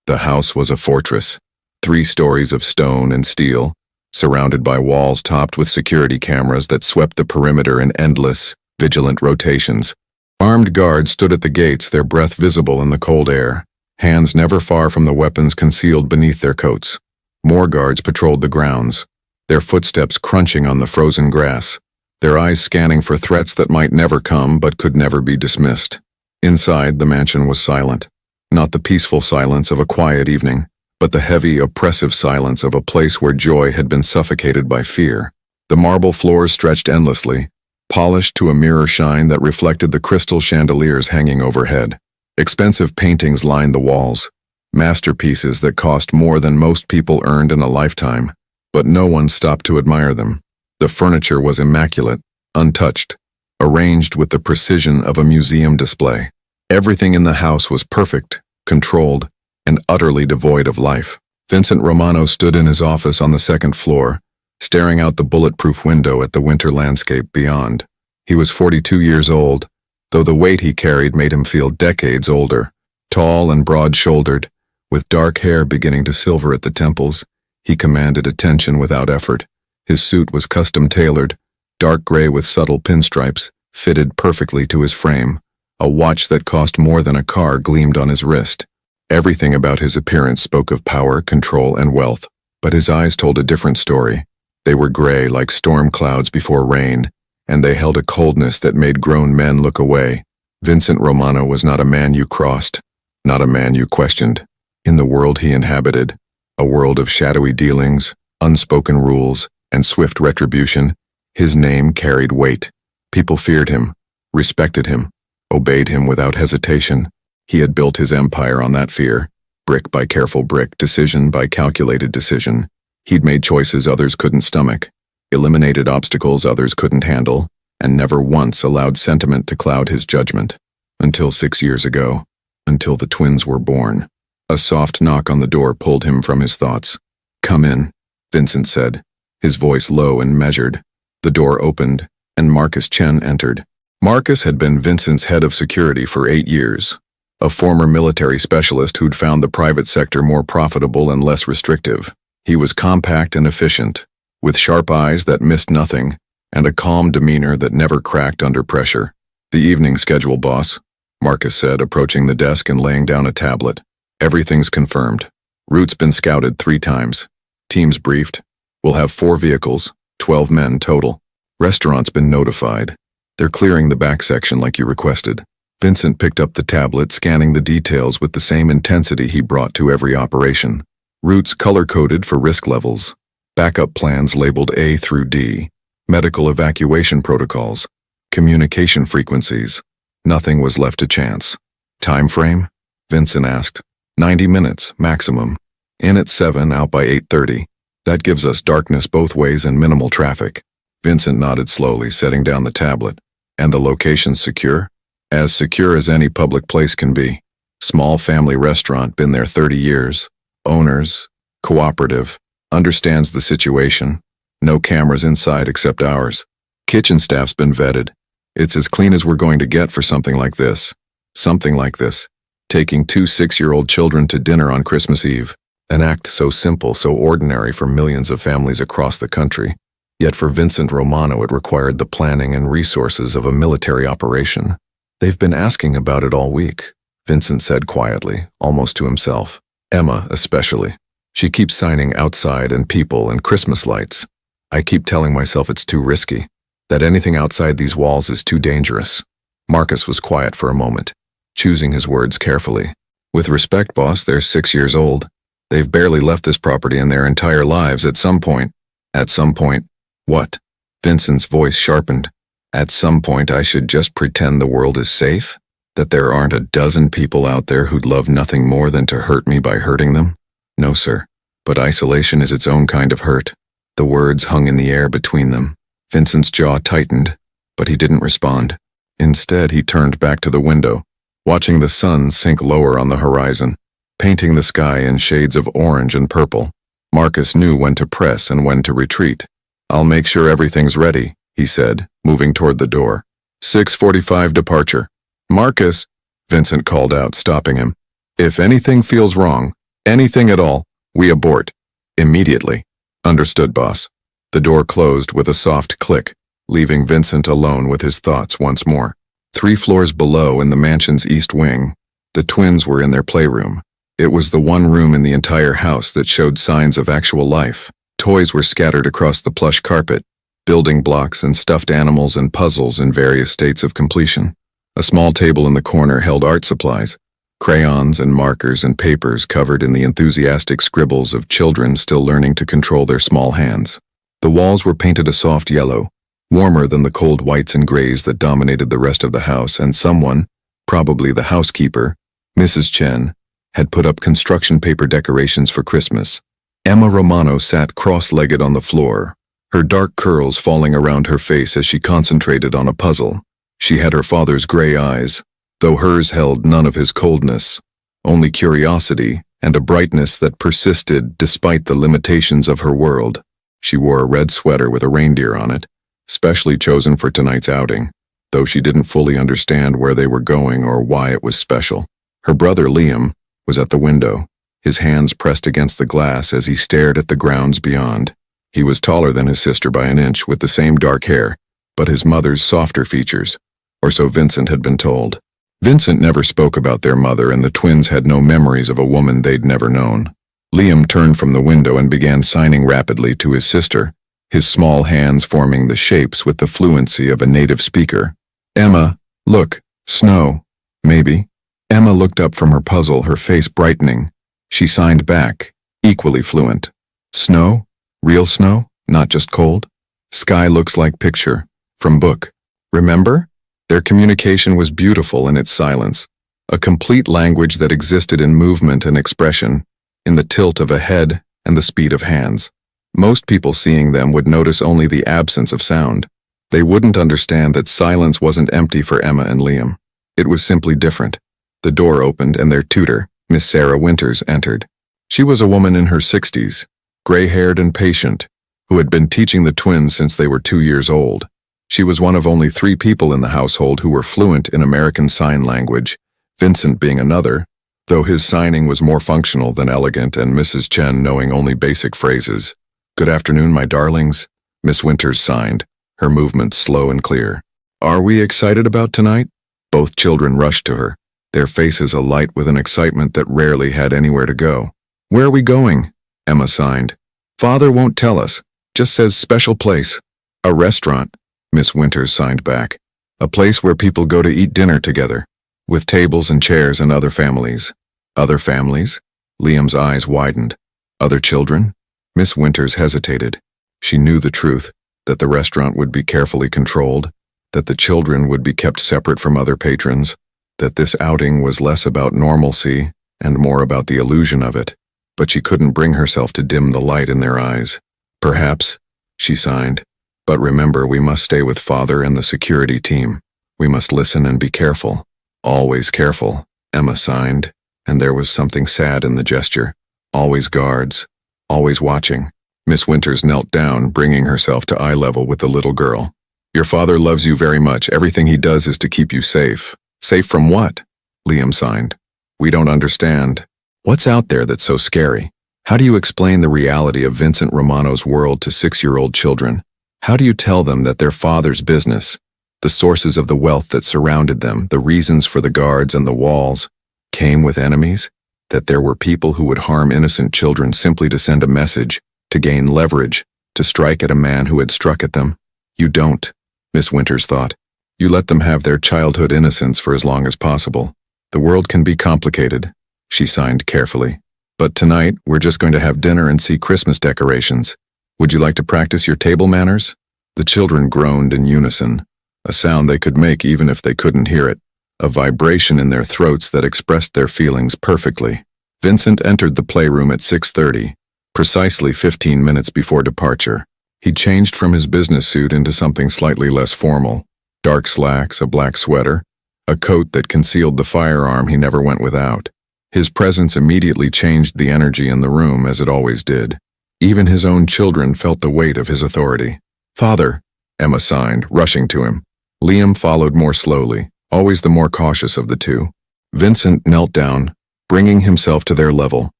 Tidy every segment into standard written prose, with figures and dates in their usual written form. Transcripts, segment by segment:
The house was a fortress, 3 stories of stone and steel, surrounded by walls topped with security cameras that swept the perimeter in endless, vigilant rotations. Armed guards stood at the gates, their breath visible in the cold air, hands never far from the weapons concealed beneath their coats. More guards patrolled the grounds, their footsteps crunching on the frozen grass, their eyes scanning for threats that might never come but could never be dismissed. Inside, the mansion was silent, not the peaceful silence of a quiet evening, but the heavy, oppressive silence of a place where joy had been suffocated by fear. The marble floors stretched endlessly, polished to a mirror shine that reflected the crystal chandeliers hanging overhead. Expensive paintings lined the walls, masterpieces that cost more than most people earned in a lifetime, but no one stopped to admire them. The furniture was immaculate, untouched, arranged with the precision of a museum display. Everything in the house was perfect, controlled, and utterly devoid of life. Vincent Romano stood in his office on the 2nd floor, staring out the bulletproof window at the winter landscape beyond. He was 42 years old, though the weight he carried made him feel decades older. Tall and broad-shouldered, with dark hair beginning to silver at the temples, he commanded attention without effort. His suit was custom-tailored, dark gray with subtle pinstripes, fitted perfectly to his frame. A watch that cost more than a car gleamed on his wrist. Everything about his appearance spoke of power, control, and wealth, but his eyes told a different story. They were gray like storm clouds before rain, and they held a coldness that made grown men look away. Vincent Romano was not a man you crossed, not a man you questioned. In the world he inhabited, a world of shadowy dealings, unspoken rules, and swift retribution, his name carried weight. People feared him, respected him, obeyed him without hesitation. He had built his empire on that fear, brick by careful brick, decision by calculated decision. He'd made choices others couldn't stomach, eliminated obstacles others couldn't handle, and never once allowed sentiment to cloud his judgment. Until 6 years ago, until the twins were born. A soft knock on the door pulled him from his thoughts. "Come in," Vincent said, his voice low and measured. The door opened, and Marcus Chen entered. Marcus had been Vincent's head of security for 8 years, a former military specialist who'd found the private sector more profitable and less restrictive. He was compact and efficient, with sharp eyes that missed nothing, and a calm demeanor that never cracked under pressure. "The evening schedule, boss," Marcus said, approaching the desk and laying down a tablet. "Everything's confirmed. Route's been scouted 3 times. Teams briefed. We'll have 4 vehicles, 12 men total. Restaurant's been notified. They're clearing the back section like you requested." Vincent picked up the tablet, scanning the details with the same intensity he brought to every operation. Routes color-coded for risk levels. Backup plans labeled A through D. Medical evacuation protocols. Communication frequencies. Nothing was left to chance. "Time frame?" Vincent asked. 90 minutes, maximum. In at 7, out by 8:30. That gives us darkness both ways and minimal traffic. Vincent nodded slowly, setting down the tablet. "And the location's secure?" "As secure as any public place can be. Small family restaurant, been there 30 years. Owners, cooperative, understands the situation. No cameras inside except ours. Kitchen staff's been vetted. It's as clean as we're going to get for something like this. Something like this. Taking 2 6-year-old children to dinner on Christmas Eve. An act so simple, so ordinary for millions of families across the country. Yet for Vincent Romano it required the planning and resources of a military operation. "They've been asking about it all week," Vincent said quietly, almost to himself. "Emma, especially. She keeps signing outside and people and Christmas lights. I keep telling myself it's too risky, that anything outside these walls is too dangerous." Marcus was quiet for a moment, choosing his words carefully. "With respect, boss, they're 6 years old. They've barely left this property in their entire lives. At some point..." "At some point, what?" Vincent's voice sharpened. "At some point I should just pretend the world is safe? That there aren't a dozen people out there who'd love nothing more than to hurt me by hurting them? No, sir. But isolation is its own kind of hurt." The words hung in the air between them. Vincent's jaw tightened, but he didn't respond. Instead, he turned back to the window, watching the sun sink lower on the horizon, painting the sky in shades of orange and purple. Marcus knew when to press and when to retreat. "I'll make sure everything's ready," he said, moving toward the door. 6:45 departure. "Marcus," Vincent called out, stopping him. "If anything feels wrong, Anything at all. We abort. Immediately. Understood, boss. The door closed with a soft click, leaving Vincent alone with his thoughts once more. 3 floors below in the mansion's east wing, the twins were in their playroom. It was the one room in the entire house that showed signs of actual life. Toys were scattered across the plush carpet, building blocks and stuffed animals and puzzles in various states of completion. A small table in the corner held art supplies, crayons and markers and papers covered in the enthusiastic scribbles of children still learning to control their small hands. The walls were painted a soft yellow, warmer than the cold whites and grays that dominated the rest of the house, and someone, probably the housekeeper, Mrs. Chen, had put up construction paper decorations for Christmas. Emma Romano sat cross-legged on the floor, her dark curls falling around her face as she concentrated on a puzzle. She had her father's gray eyes, though hers held none of his coldness, only curiosity and a brightness that persisted despite the limitations of her world. She wore a red sweater with a reindeer on it, specially chosen for tonight's outing, though she didn't fully understand where they were going or why it was special. Her brother Liam was at the window, his hands pressed against the glass as he stared at the grounds beyond. He was taller than his sister by an inch, with the same dark hair, but his mother's softer features, or so Vincent had been told. Vincent never spoke about their mother, and the twins had no memories of a woman they'd never known. Liam turned from the window and began signing rapidly to his sister, his small hands forming the shapes with the fluency of a native speaker. Emma, look, snow, maybe. Emma looked up from her puzzle, her face brightening. She signed back, equally fluent. Snow? Real snow? Not just cold? Sky looks like picture. From book. Remember? Their communication was beautiful in its silence, a complete language that existed in movement and expression, in the tilt of a head and the speed of hands. Most people seeing them would notice only the absence of sound. They wouldn't understand that silence wasn't empty for Emma and Liam. It was simply different. The door opened and their tutor, Miss Sarah Winters, entered. She was a woman in her 60s, gray-haired and patient, who had been teaching the twins since they were 2 years old. She was one of only 3 people in the household who were fluent in American Sign Language, Vincent being another, though his signing was more functional than elegant, and Mrs. Chen knowing only basic phrases. Good afternoon, my darlings, Miss Winters signed, her movements slow and clear. Are we excited about tonight? Both children rushed to her, their faces alight with an excitement that rarely had anywhere to go. Where are we going? Emma signed. Father won't tell us, just says special place. A restaurant, Miss Winters signed back. A place where people go to eat dinner together, with tables and chairs and other families. Other families? Liam's eyes widened. Other children? Miss Winters hesitated. She knew the truth, that the restaurant would be carefully controlled, that the children would be kept separate from other patrons, that this outing was less about normalcy and more about the illusion of it, but she couldn't bring herself to dim the light in their eyes. Perhaps, she signed, but remember, we must stay with Father and the security team. We must listen and be careful. Always careful, Emma signed, and there was something sad in the gesture. Always guards, always watching. Miss Winters knelt down, bringing herself to eye level with the little girl. Your father loves you very much. Everything he does is to keep you safe. Safe from what? Liam signed. We don't understand. What's out there that's so scary? How do you explain the reality of Vincent Romano's world to 6-year-old children? How do you tell them that their father's business, the sources of the wealth that surrounded them, the reasons for the guards and the walls, came with enemies? That there were people who would harm innocent children simply to send a message, to gain leverage, to strike at a man who had struck at them? You don't, Miss Winters thought. You let them have their childhood innocence for as long as possible. The world can be complicated, she signed carefully. But tonight, we're just going to have dinner and see Christmas decorations. Would you like to practice your table manners? The children groaned in unison, a sound they could make even if they couldn't hear it, a vibration in their throats that expressed their feelings perfectly. Vincent entered the playroom at 6:30, precisely 15 minutes before departure. He changed from his business suit into something slightly less formal. Dark slacks, a black sweater, a coat that concealed the firearm he never went without. His presence immediately changed the energy in the room, as it always did. Even his own children felt the weight of his authority. Father, Emma signed, rushing to him. Liam followed more slowly, always the more cautious of the two. Vincent knelt down, bringing himself to their level.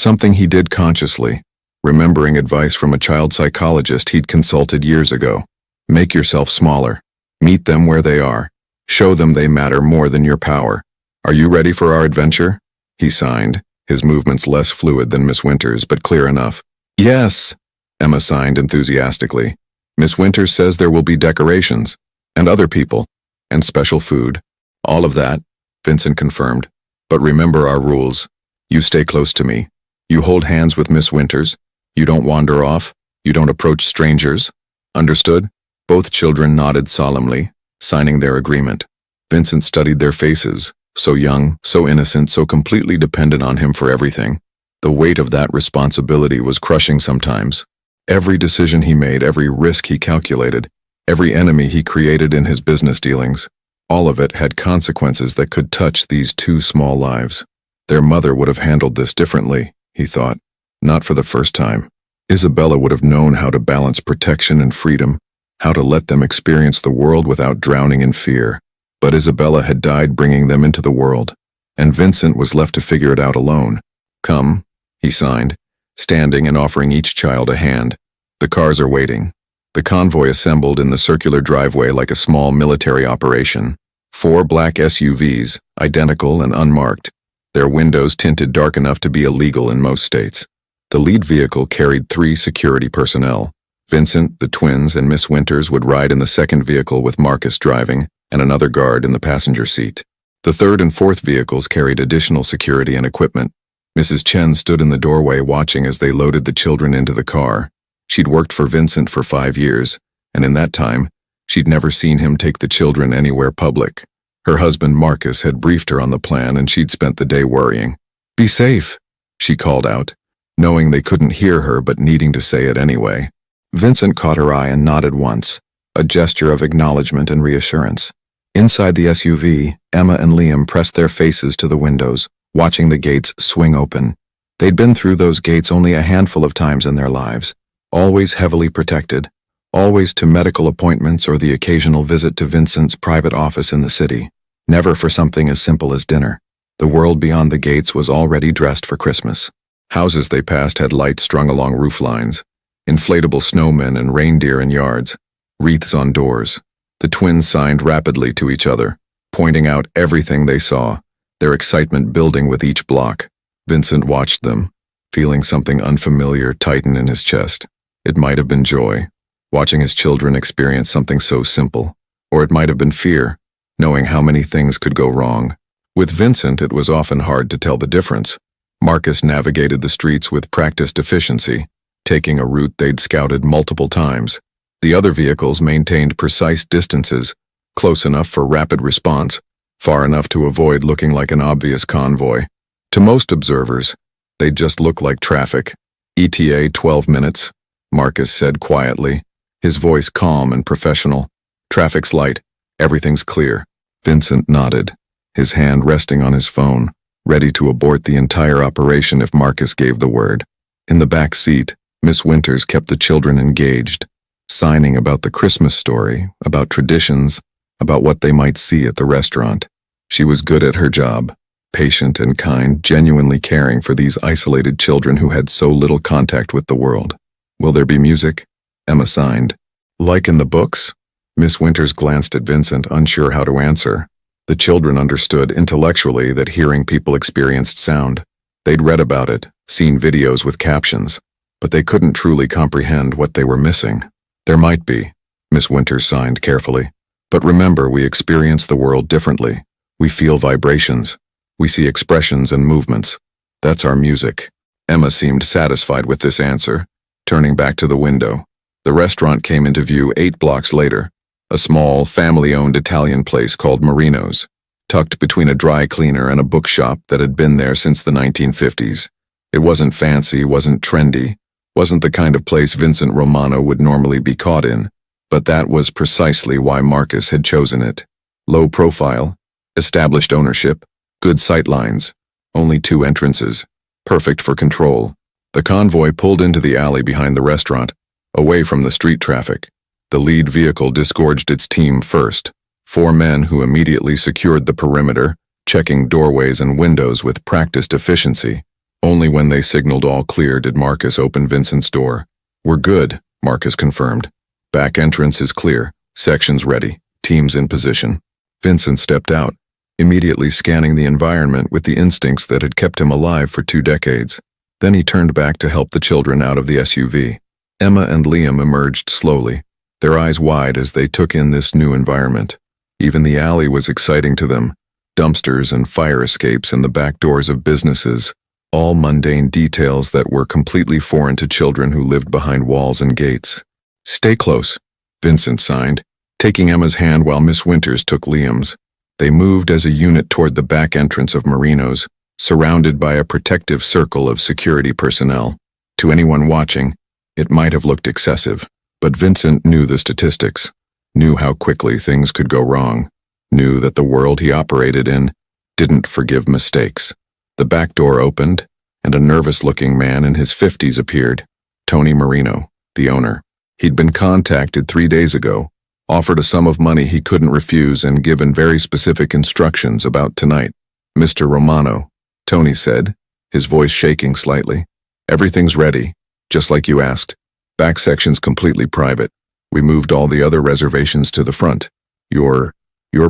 Something he did consciously, remembering advice from a child psychologist he'd consulted years ago. Make yourself smaller. Meet them where they are. Show them they matter more than your power. Are you ready for our adventure? He signed, his movements less fluid than Miss Winters, but clear enough. Yes, Emma signed enthusiastically. Miss Winters says there will be decorations, and other people, and special food. All of that, Vincent confirmed. But remember our rules. You stay close to me. You hold hands with Miss Winters. You don't wander off. You don't approach strangers. Understood? Both children nodded solemnly, signing their agreement. Vincent studied their faces, so young, so innocent, so completely dependent on him for everything. The weight of that responsibility was crushing sometimes. Every decision he made, every risk he calculated, every enemy he created in his business dealings, all of it had consequences that could touch these two small lives. Their mother would have handled this differently, he thought. Not for the first time. Isabella would have known how to balance protection and freedom, how to let them experience the world without drowning in fear. But Isabella had died bringing them into the world, and Vincent was left to figure it out alone. Come, he signed, standing and offering each child a hand. The cars are waiting. The convoy assembled in the circular driveway like a small military operation. 4 black SUVs, identical and unmarked, their windows tinted dark enough to be illegal in most states. The lead vehicle carried 3 security personnel. Vincent, the twins, and Miss Winters would ride in the second vehicle with Marcus driving and another guard in the passenger seat. The third and fourth vehicles carried additional security and equipment. Mrs. Chen stood in the doorway watching as they loaded the children into the car. She'd worked for Vincent for 5 years, and in that time, she'd never seen him take the children anywhere public. Her husband Marcus had briefed her on the plan and she'd spent the day worrying. "Be safe," she called out, knowing they couldn't hear her but needing to say it anyway. Vincent caught her eye and nodded once, a gesture of acknowledgement and reassurance. Inside the SUV, Emma and Liam pressed their faces to the windows, watching the gates swing open. They'd been through those gates only a handful of times in their lives, always heavily protected, always to medical appointments or the occasional visit to Vincent's private office in the city, never for something as simple as dinner. The world beyond the gates was already dressed for Christmas. Houses they passed had lights strung along roof lines, inflatable snowmen and reindeer in yards, wreaths on doors. The twins signed rapidly to each other, pointing out everything they saw, their excitement building with each block. Vincent watched them, feeling something unfamiliar tighten in his chest. It might have been joy, watching his children experience something so simple, or it might have been fear, knowing how many things could go wrong. With Vincent, it was often hard to tell the difference. Marcus navigated the streets with practiced efficiency, taking a route they'd scouted multiple times. The other vehicles maintained precise distances, close enough for rapid response, far enough to avoid looking like an obvious convoy. To most observers, they'd just look like traffic. ETA 12 minutes, Marcus said quietly, his voice calm and professional. Traffic's light, everything's clear. Vincent nodded, his hand resting on his phone, ready to abort the entire operation if Marcus gave the word. In the back seat, Miss Winters kept the children engaged, signing about the Christmas story, about traditions, about what they might see at the restaurant. She was good at her job, patient and kind, genuinely caring for these isolated children who had so little contact with the world. Will there be music? Emma signed. Like in the books? Miss Winters glanced at Vincent, unsure how to answer. The children understood intellectually that hearing people experienced sound. They'd read about it, seen videos with captions, but they couldn't truly comprehend what they were missing. There might be, Miss Winters signed carefully. But remember, we experience the world differently. We feel vibrations. We see expressions and movements. That's our music. Emma seemed satisfied with this answer, turning back to the window. The restaurant came into view 8 blocks later, a small, family-owned Italian place called Marino's, tucked between a dry cleaner and a bookshop that had been there since the 1950s. It wasn't fancy, wasn't trendy, wasn't the kind of place Vincent Romano would normally be caught in, but that was precisely why Marcus had chosen it. Low profile, established ownership, good sightlines, only 2 entrances, perfect for control. The convoy pulled into the alley behind the restaurant, away from the street traffic. The lead vehicle disgorged its team first, 4 men who immediately secured the perimeter, checking doorways and windows with practiced efficiency. Only when they signaled all clear did Marcus open Vincent's door. "We're good," Marcus confirmed. "Back entrance is clear, sections ready, teams in position." Vincent stepped out, immediately scanning the environment with the instincts that had kept him alive for 2 decades. Then he turned back to help the children out of the SUV. Emma and Liam emerged slowly, their eyes wide as they took in this new environment. Even the alley was exciting to them. Dumpsters and fire escapes and the back doors of businesses, all mundane details that were completely foreign to children who lived behind walls and gates. "Stay close," Vincent signed, taking Emma's hand while Miss Winters took Liam's. They moved as a unit toward the back entrance of Marino's, surrounded by a protective circle of security personnel. To anyone watching, it might have looked excessive, but Vincent knew the statistics, knew how quickly things could go wrong, knew that the world he operated in didn't forgive mistakes. The back door opened, and a nervous-looking man in his 50s appeared, Tony Marino, the owner. He'd been contacted 3 days ago, offered a sum of money he couldn't refuse and given very specific instructions about tonight. "Mr. Romano," Tony said, his voice shaking slightly. "Everything's ready, just like you asked. Back section's completely private. We moved all the other reservations to the front. Your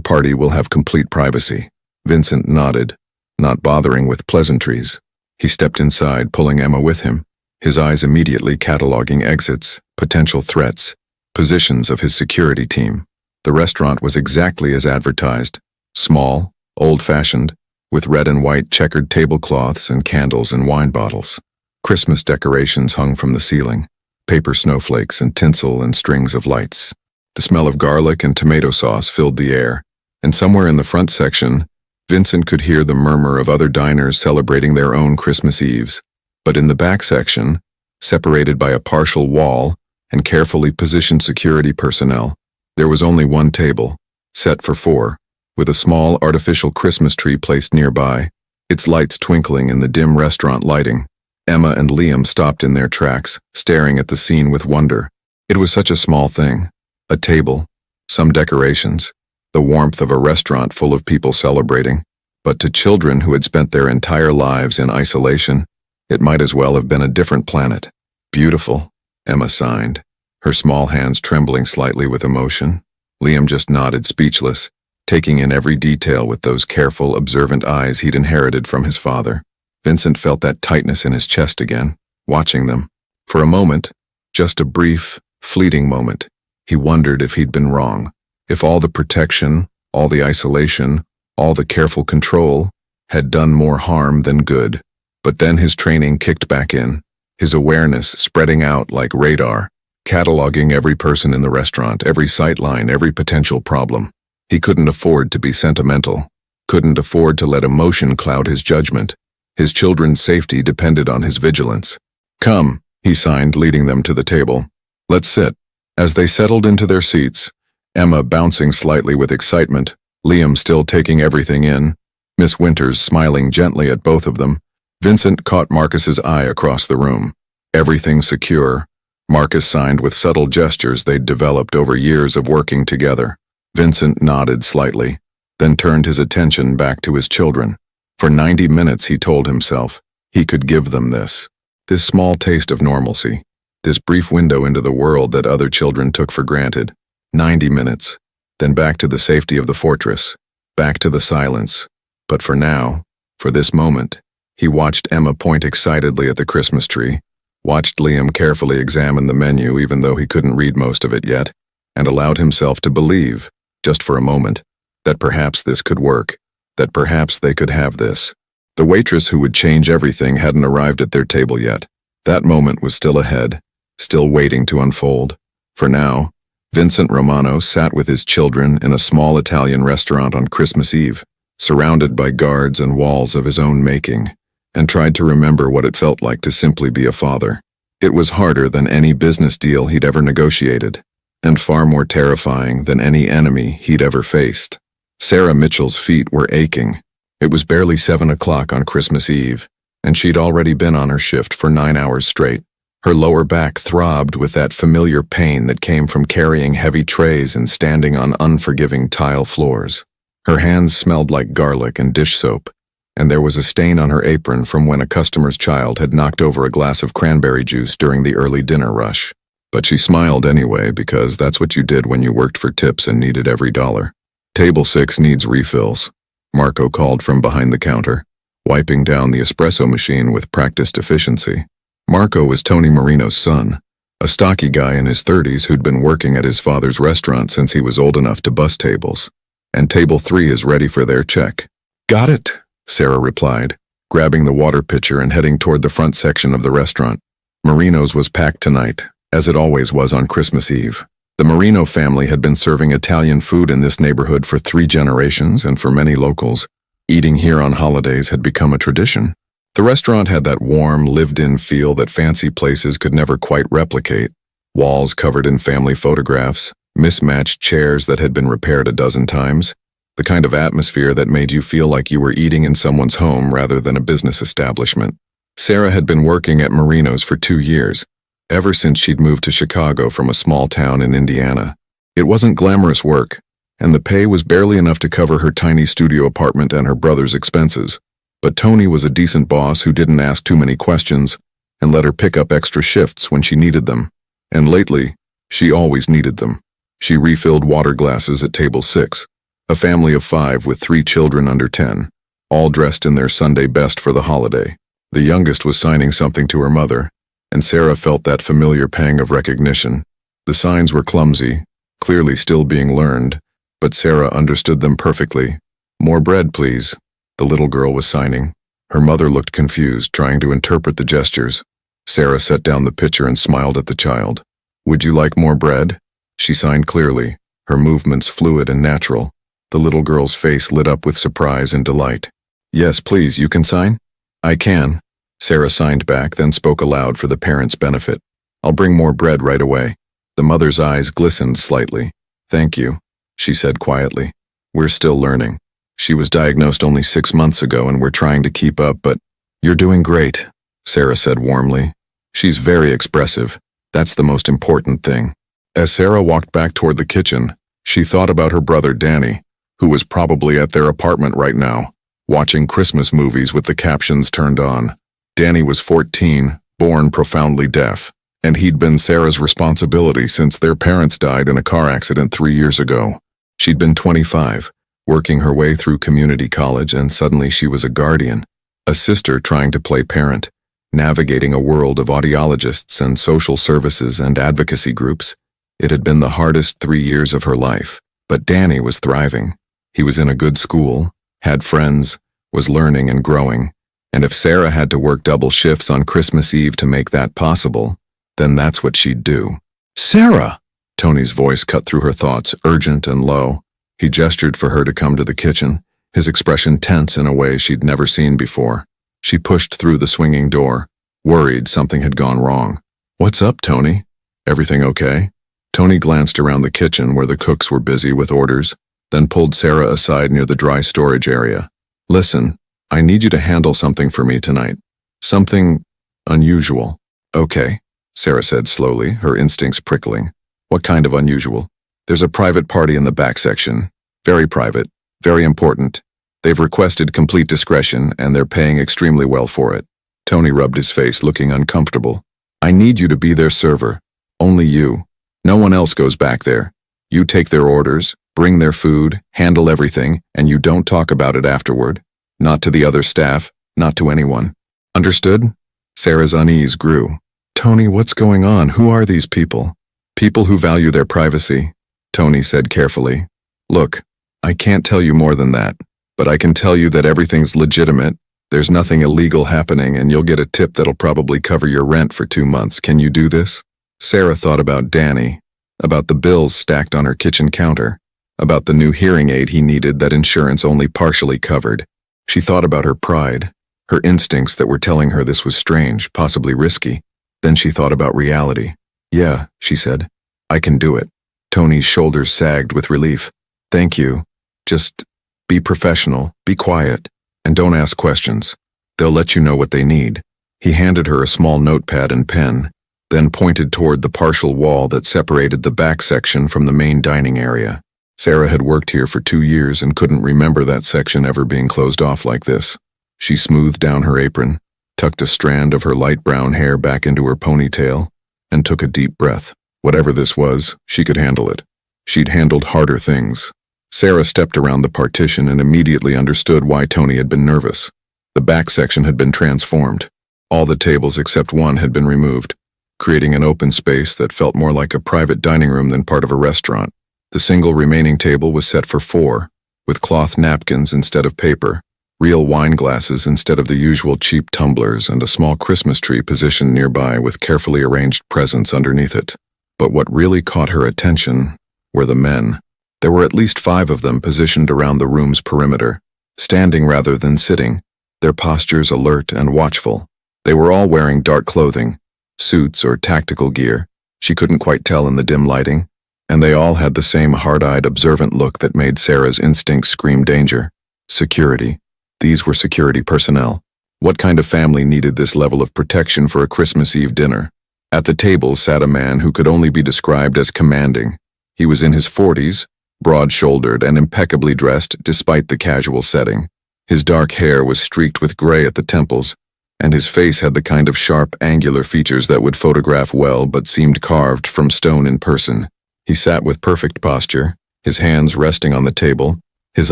party will have complete privacy." Vincent nodded, not bothering with pleasantries. He stepped inside, pulling Emma with him, his eyes immediately cataloging exits, potential threats, positions of his security team. The restaurant was exactly as advertised, small, old-fashioned, with red and white checkered tablecloths and candles and wine bottles. Christmas decorations hung from the ceiling, paper snowflakes and tinsel and strings of lights. The smell of garlic and tomato sauce filled the air, and somewhere in the front section, Vincent could hear the murmur of other diners celebrating their own Christmas Eves. But in the back section, separated by a partial wall and carefully positioned security personnel, there was only one table, set for 4, with a small artificial Christmas tree placed nearby, its lights twinkling in the dim restaurant lighting. Emma and Liam stopped in their tracks, staring at the scene with wonder. It was such a small thing. A table, some decorations, the warmth of a restaurant full of people celebrating. But to children who had spent their entire lives in isolation, it might as well have been a different planet. "Beautiful," Emma signed, her small hands trembling slightly with emotion. Liam just nodded, speechless, taking in every detail with those careful, observant eyes he'd inherited from his father. Vincent felt that tightness in his chest again, watching them. For a moment, just a brief, fleeting moment, he wondered if he'd been wrong, if all the protection, all the isolation, all the careful control had done more harm than good. But then his training kicked back in, his awareness spreading out like radar, cataloging every person in the restaurant, every sightline, every potential problem. He couldn't afford to be sentimental, couldn't afford to let emotion cloud his judgment. His children's safety depended on his vigilance. "Come," he signed, leading them to the table. "Let's sit." As they settled into their seats, Emma bouncing slightly with excitement, Liam still taking everything in, Miss Winters smiling gently at both of them, Vincent caught Marcus's eye across the room. Everything secure, Marcus signed with subtle gestures they'd developed over years of working together. Vincent nodded slightly, then turned his attention back to his children. For 90 minutes, he told himself, he could give them this small taste of normalcy, this brief window into the world that other children took for granted. 90 minutes, then back to the safety of the fortress, back to the silence. But for now, for this moment, he watched Emma point excitedly at the Christmas tree, watched Liam carefully examine the menu even though he couldn't read most of it yet, and allowed himself to believe, just for a moment, that perhaps this could work, that perhaps they could have this. The waitress who would change everything hadn't arrived at their table yet. That moment was still ahead, still waiting to unfold. For now, Vincent Romano sat with his children in a small Italian restaurant on Christmas Eve, surrounded by guards and walls of his own making, and tried to remember what it felt like to simply be a father. It was harder than any business deal he'd ever negotiated, and far more terrifying than any enemy he'd ever faced. Sarah Mitchell's feet were aching. It was barely 7 o'clock on Christmas Eve, and she'd already been on her shift for 9 hours straight. Her lower back throbbed with that familiar pain that came from carrying heavy trays and standing on unforgiving tile floors. Her hands smelled like garlic and dish soap, and there was a stain on her apron from when a customer's child had knocked over a glass of cranberry juice during the early dinner rush. But she smiled anyway because that's what you did when you worked for tips and needed every dollar. "Table 6 needs refills," Marco called from behind the counter, wiping down the espresso machine with practiced efficiency. Marco was Tony Marino's son, a stocky guy in his 30s who'd been working at his father's restaurant since he was old enough to bus tables. "And table 3 is ready for their check." "Got it," Sarah replied, grabbing the water pitcher and heading toward the front section of the restaurant. Marino's was packed tonight, as it always was on Christmas Eve. The Marino family had been serving Italian food in this neighborhood for 3 generations, and for many locals, eating here on holidays had become a tradition. The restaurant had that warm, lived-in feel that fancy places could never quite replicate. Walls covered in family photographs, mismatched chairs that had been repaired a dozen times, the kind of atmosphere that made you feel like you were eating in someone's home rather than a business establishment. Sarah had been working at Marino's for 2 years, ever since she'd moved to Chicago from a small town in Indiana. It wasn't glamorous work, and the pay was barely enough to cover her tiny studio apartment and her brother's expenses. But Tony was a decent boss who didn't ask too many questions and let her pick up extra shifts when she needed them. And lately, she always needed them. She refilled water glasses at table 6, a family of 5 with 3 children under 10, all dressed in their Sunday best for the holiday. The youngest was signing something to her mother, and Sarah felt that familiar pang of recognition. The signs were clumsy, clearly still being learned, but Sarah understood them perfectly. "More bread, please," the little girl was signing. Her mother looked confused, trying to interpret the gestures. Sarah set down the pitcher and smiled at the child. "Would you like more bread?" She signed clearly, her movements fluid and natural. The little girl's face lit up with surprise and delight. "Yes, please, you can sign?" "I can." Sarah signed back, then spoke aloud for the parents' benefit. "I'll bring more bread right away." The mother's eyes glistened slightly. "Thank you," she said quietly. "We're still learning. She was diagnosed only 6 months ago and we're trying to keep up, but..." "You're doing great," Sarah said warmly. "She's very expressive. That's the most important thing." As Sarah walked back toward the kitchen, she thought about her brother Danny, who was probably at their apartment right now, watching Christmas movies with the captions turned on. Danny was 14, born profoundly deaf, and he'd been Sarah's responsibility since their parents died in a car accident 3 years ago. She'd been 25, working her way through community college, and suddenly she was a guardian, a sister trying to play parent, navigating a world of audiologists and social services and advocacy groups. It had been the hardest 3 years of her life, but Danny was thriving. He was in a good school, had friends, was learning and growing, and if Sarah had to work double shifts on Christmas Eve to make that possible, then that's what she'd do. "Sarah!" Tony's voice cut through her thoughts, urgent and low. He gestured for her to come to the kitchen, his expression tense in a way she'd never seen before. She pushed through the swinging door, worried something had gone wrong. "What's up, Tony? Everything okay?" Tony glanced around the kitchen where the cooks were busy with orders, then pulled Sarah aside near the dry storage area. "Listen, I need you to handle something for me tonight. Something unusual." "Okay," Sarah said slowly, her instincts prickling. "What kind of unusual?" "There's a private party in the back section. Very private, very important. They've requested complete discretion, and they're paying extremely well for it." Tony rubbed his face, looking uncomfortable. "I need you to be their server. Only you. No one else goes back there. You take their orders, bring their food, handle everything, and you don't talk about it afterward. Not to the other staff, not to anyone. Understood?" Sarah's unease grew. "Tony, what's going on? Who are these people?" "People who value their privacy," Tony said carefully. "Look, I can't tell you more than that, but I can tell you that everything's legitimate. There's nothing illegal happening, and you'll get a tip that'll probably cover your rent for 2 months. Can you do this?" Sarah thought about Danny, about the bills stacked on her kitchen counter, about the new hearing aid he needed that insurance only partially covered. She thought about her pride, her instincts that were telling her this was strange, possibly risky. Then she thought about reality. "Yeah," she said, "I can do it." Tony's shoulders sagged with relief. "Thank you. Just be professional, be quiet, and don't ask questions. They'll let you know what they need." He handed her a small notepad and pen, then pointed toward the partial wall that separated the back section from the main dining area. Sarah had worked here for 2 years and couldn't remember that section ever being closed off like this. She smoothed down her apron, tucked a strand of her light brown hair back into her ponytail, and took a deep breath. Whatever this was, she could handle it. She'd handled harder things. Sarah stepped around the partition and immediately understood why Tony had been nervous. The back section had been transformed. All the tables except one had been removed, creating an open space that felt more like a private dining room than part of a restaurant. The single remaining table was set for 4, with cloth napkins instead of paper, real wine glasses instead of the usual cheap tumblers, and a small Christmas tree positioned nearby with carefully arranged presents underneath it. But what really caught her attention were the men. There were at least 5 of them positioned around the room's perimeter, standing rather than sitting, their postures alert and watchful. They were all wearing dark clothing, suits or tactical gear. She couldn't quite tell in the dim lighting, and they all had the same hard-eyed, observant look that made Sarah's instincts scream danger. Security. These were security personnel. What kind of family needed this level of protection for a Christmas Eve dinner? At the table sat a man who could only be described as commanding. He was in his 40s, broad-shouldered and impeccably dressed despite the casual setting. His dark hair was streaked with gray at the temples, and his face had the kind of sharp, angular features that would photograph well but seemed carved from stone in person. He sat with perfect posture, his hands resting on the table, his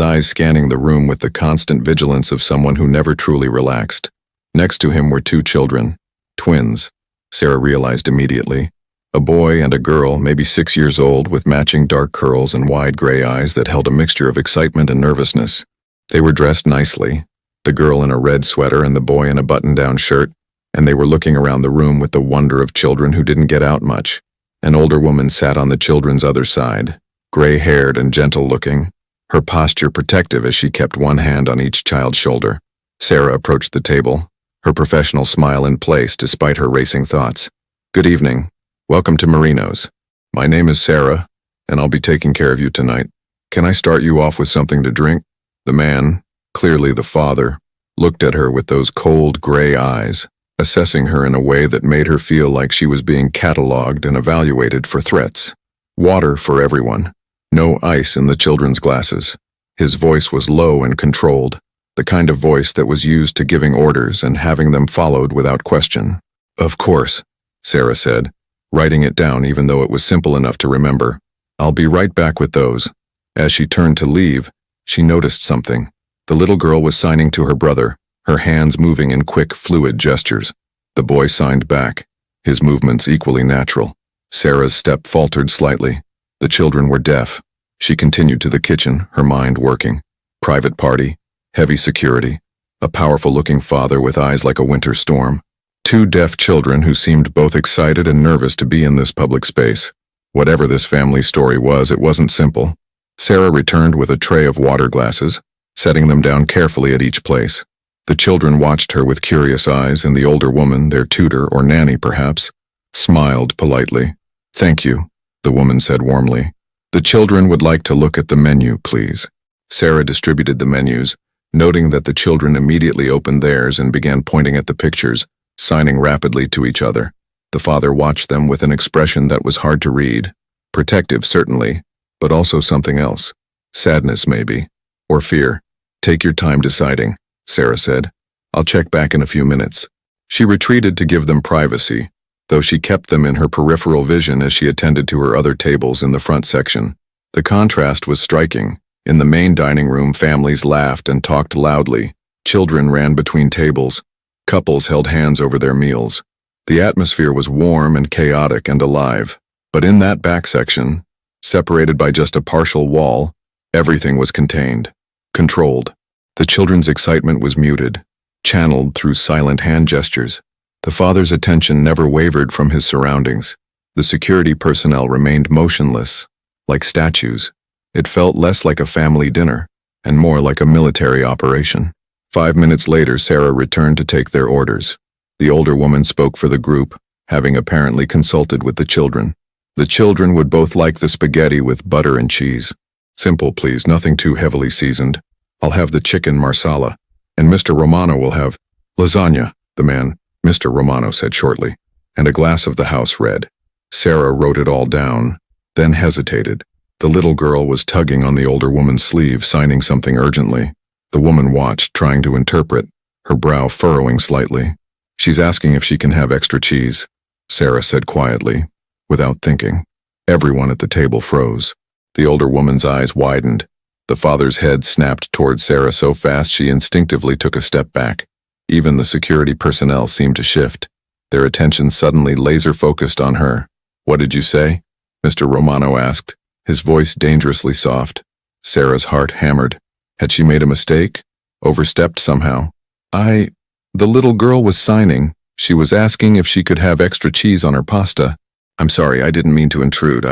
eyes scanning the room with the constant vigilance of someone who never truly relaxed. Next to him were 2 children, twins, Sarah realized immediately. A boy and a girl, maybe 6 years old, with matching dark curls and wide gray eyes that held a mixture of excitement and nervousness. They were dressed nicely, the girl in a red sweater and the boy in a button-down shirt, and they were looking around the room with the wonder of children who didn't get out much. An older woman sat on the children's other side, gray-haired and gentle-looking, her posture protective as she kept one hand on each child's shoulder. Sarah approached the table, her professional smile in place despite her racing thoughts. "Good evening. Welcome to Marino's. My name is Sarah, and I'll be taking care of you tonight. Can I start you off with something to drink?" The man, clearly the father, looked at her with those cold gray eyes, assessing her in a way that made her feel like she was being catalogued and evaluated for threats. Water for everyone. No ice in the children's glasses. His voice was low and controlled, the kind of voice that was used to giving orders and having them followed without question. "Of course," Sarah said, writing it down even though it was simple enough to remember. "I'll be right back with those." As she turned to leave, she noticed something. The little girl was signing to her brother, her hands moving in quick, fluid gestures. The boy signed back, his movements equally natural. Sarah's step faltered slightly. The children were deaf. She continued to the kitchen, her mind working. Private party, heavy security, a powerful-looking father with eyes like a winter storm. 2 deaf children who seemed both excited and nervous to be in this public space. Whatever this family story was, it wasn't simple. Sarah returned with a tray of water glasses, setting them down carefully at each place. The children watched her with curious eyes, and the older woman, their tutor or nanny perhaps, smiled politely. "Thank you," the woman said warmly. "The children would like to look at the menu, please." Sarah distributed the menus, noting that the children immediately opened theirs and began pointing at the pictures, signing rapidly to each other. The father watched them with an expression that was hard to read. Protective, certainly, but also something else. Sadness, maybe. Or fear. "Take your time deciding," Sarah said. "I'll check back in a few minutes." She retreated to give them privacy, though she kept them in her peripheral vision as she attended to her other tables in the front section. The contrast was striking. In the main dining room, families laughed and talked loudly. Children ran between tables. Couples held hands over their meals. The atmosphere was warm and chaotic and alive. But in that back section, separated by just a partial wall, everything was contained, controlled. The children's excitement was muted, channeled through silent hand gestures. The father's attention never wavered from his surroundings. The security personnel remained motionless, like statues. It felt less like a family dinner, and more like a military operation. 5 minutes later, Sarah returned to take their orders. The older woman spoke for the group, having apparently consulted with the children. The children would both like the spaghetti with butter and cheese. "Simple, please, nothing too heavily seasoned. I'll have the chicken marsala, and Mr. Romano will have lasagna," the man, Mr. Romano, said shortly, "and a glass of the house red." Sarah wrote it all down, then hesitated. The little girl was tugging on the older woman's sleeve, signing something urgently. The woman watched, trying to interpret. her brow furrowing slightly. She's asking if she can have extra cheese, Sarah said quietly, without thinking. Everyone at the table froze. The older woman's eyes widened. The father's head snapped towards Sarah so fast she instinctively took a step back. Even the security personnel seemed to shift, their attention suddenly laser-focused on her. "What did you say?" Mr. Romano asked, his voice dangerously soft. Sarah's heart hammered. Had she made a mistake? Overstepped somehow? The little girl was signing. She was asking if she could have extra cheese on her pasta. "I'm sorry, I didn't mean to intrude.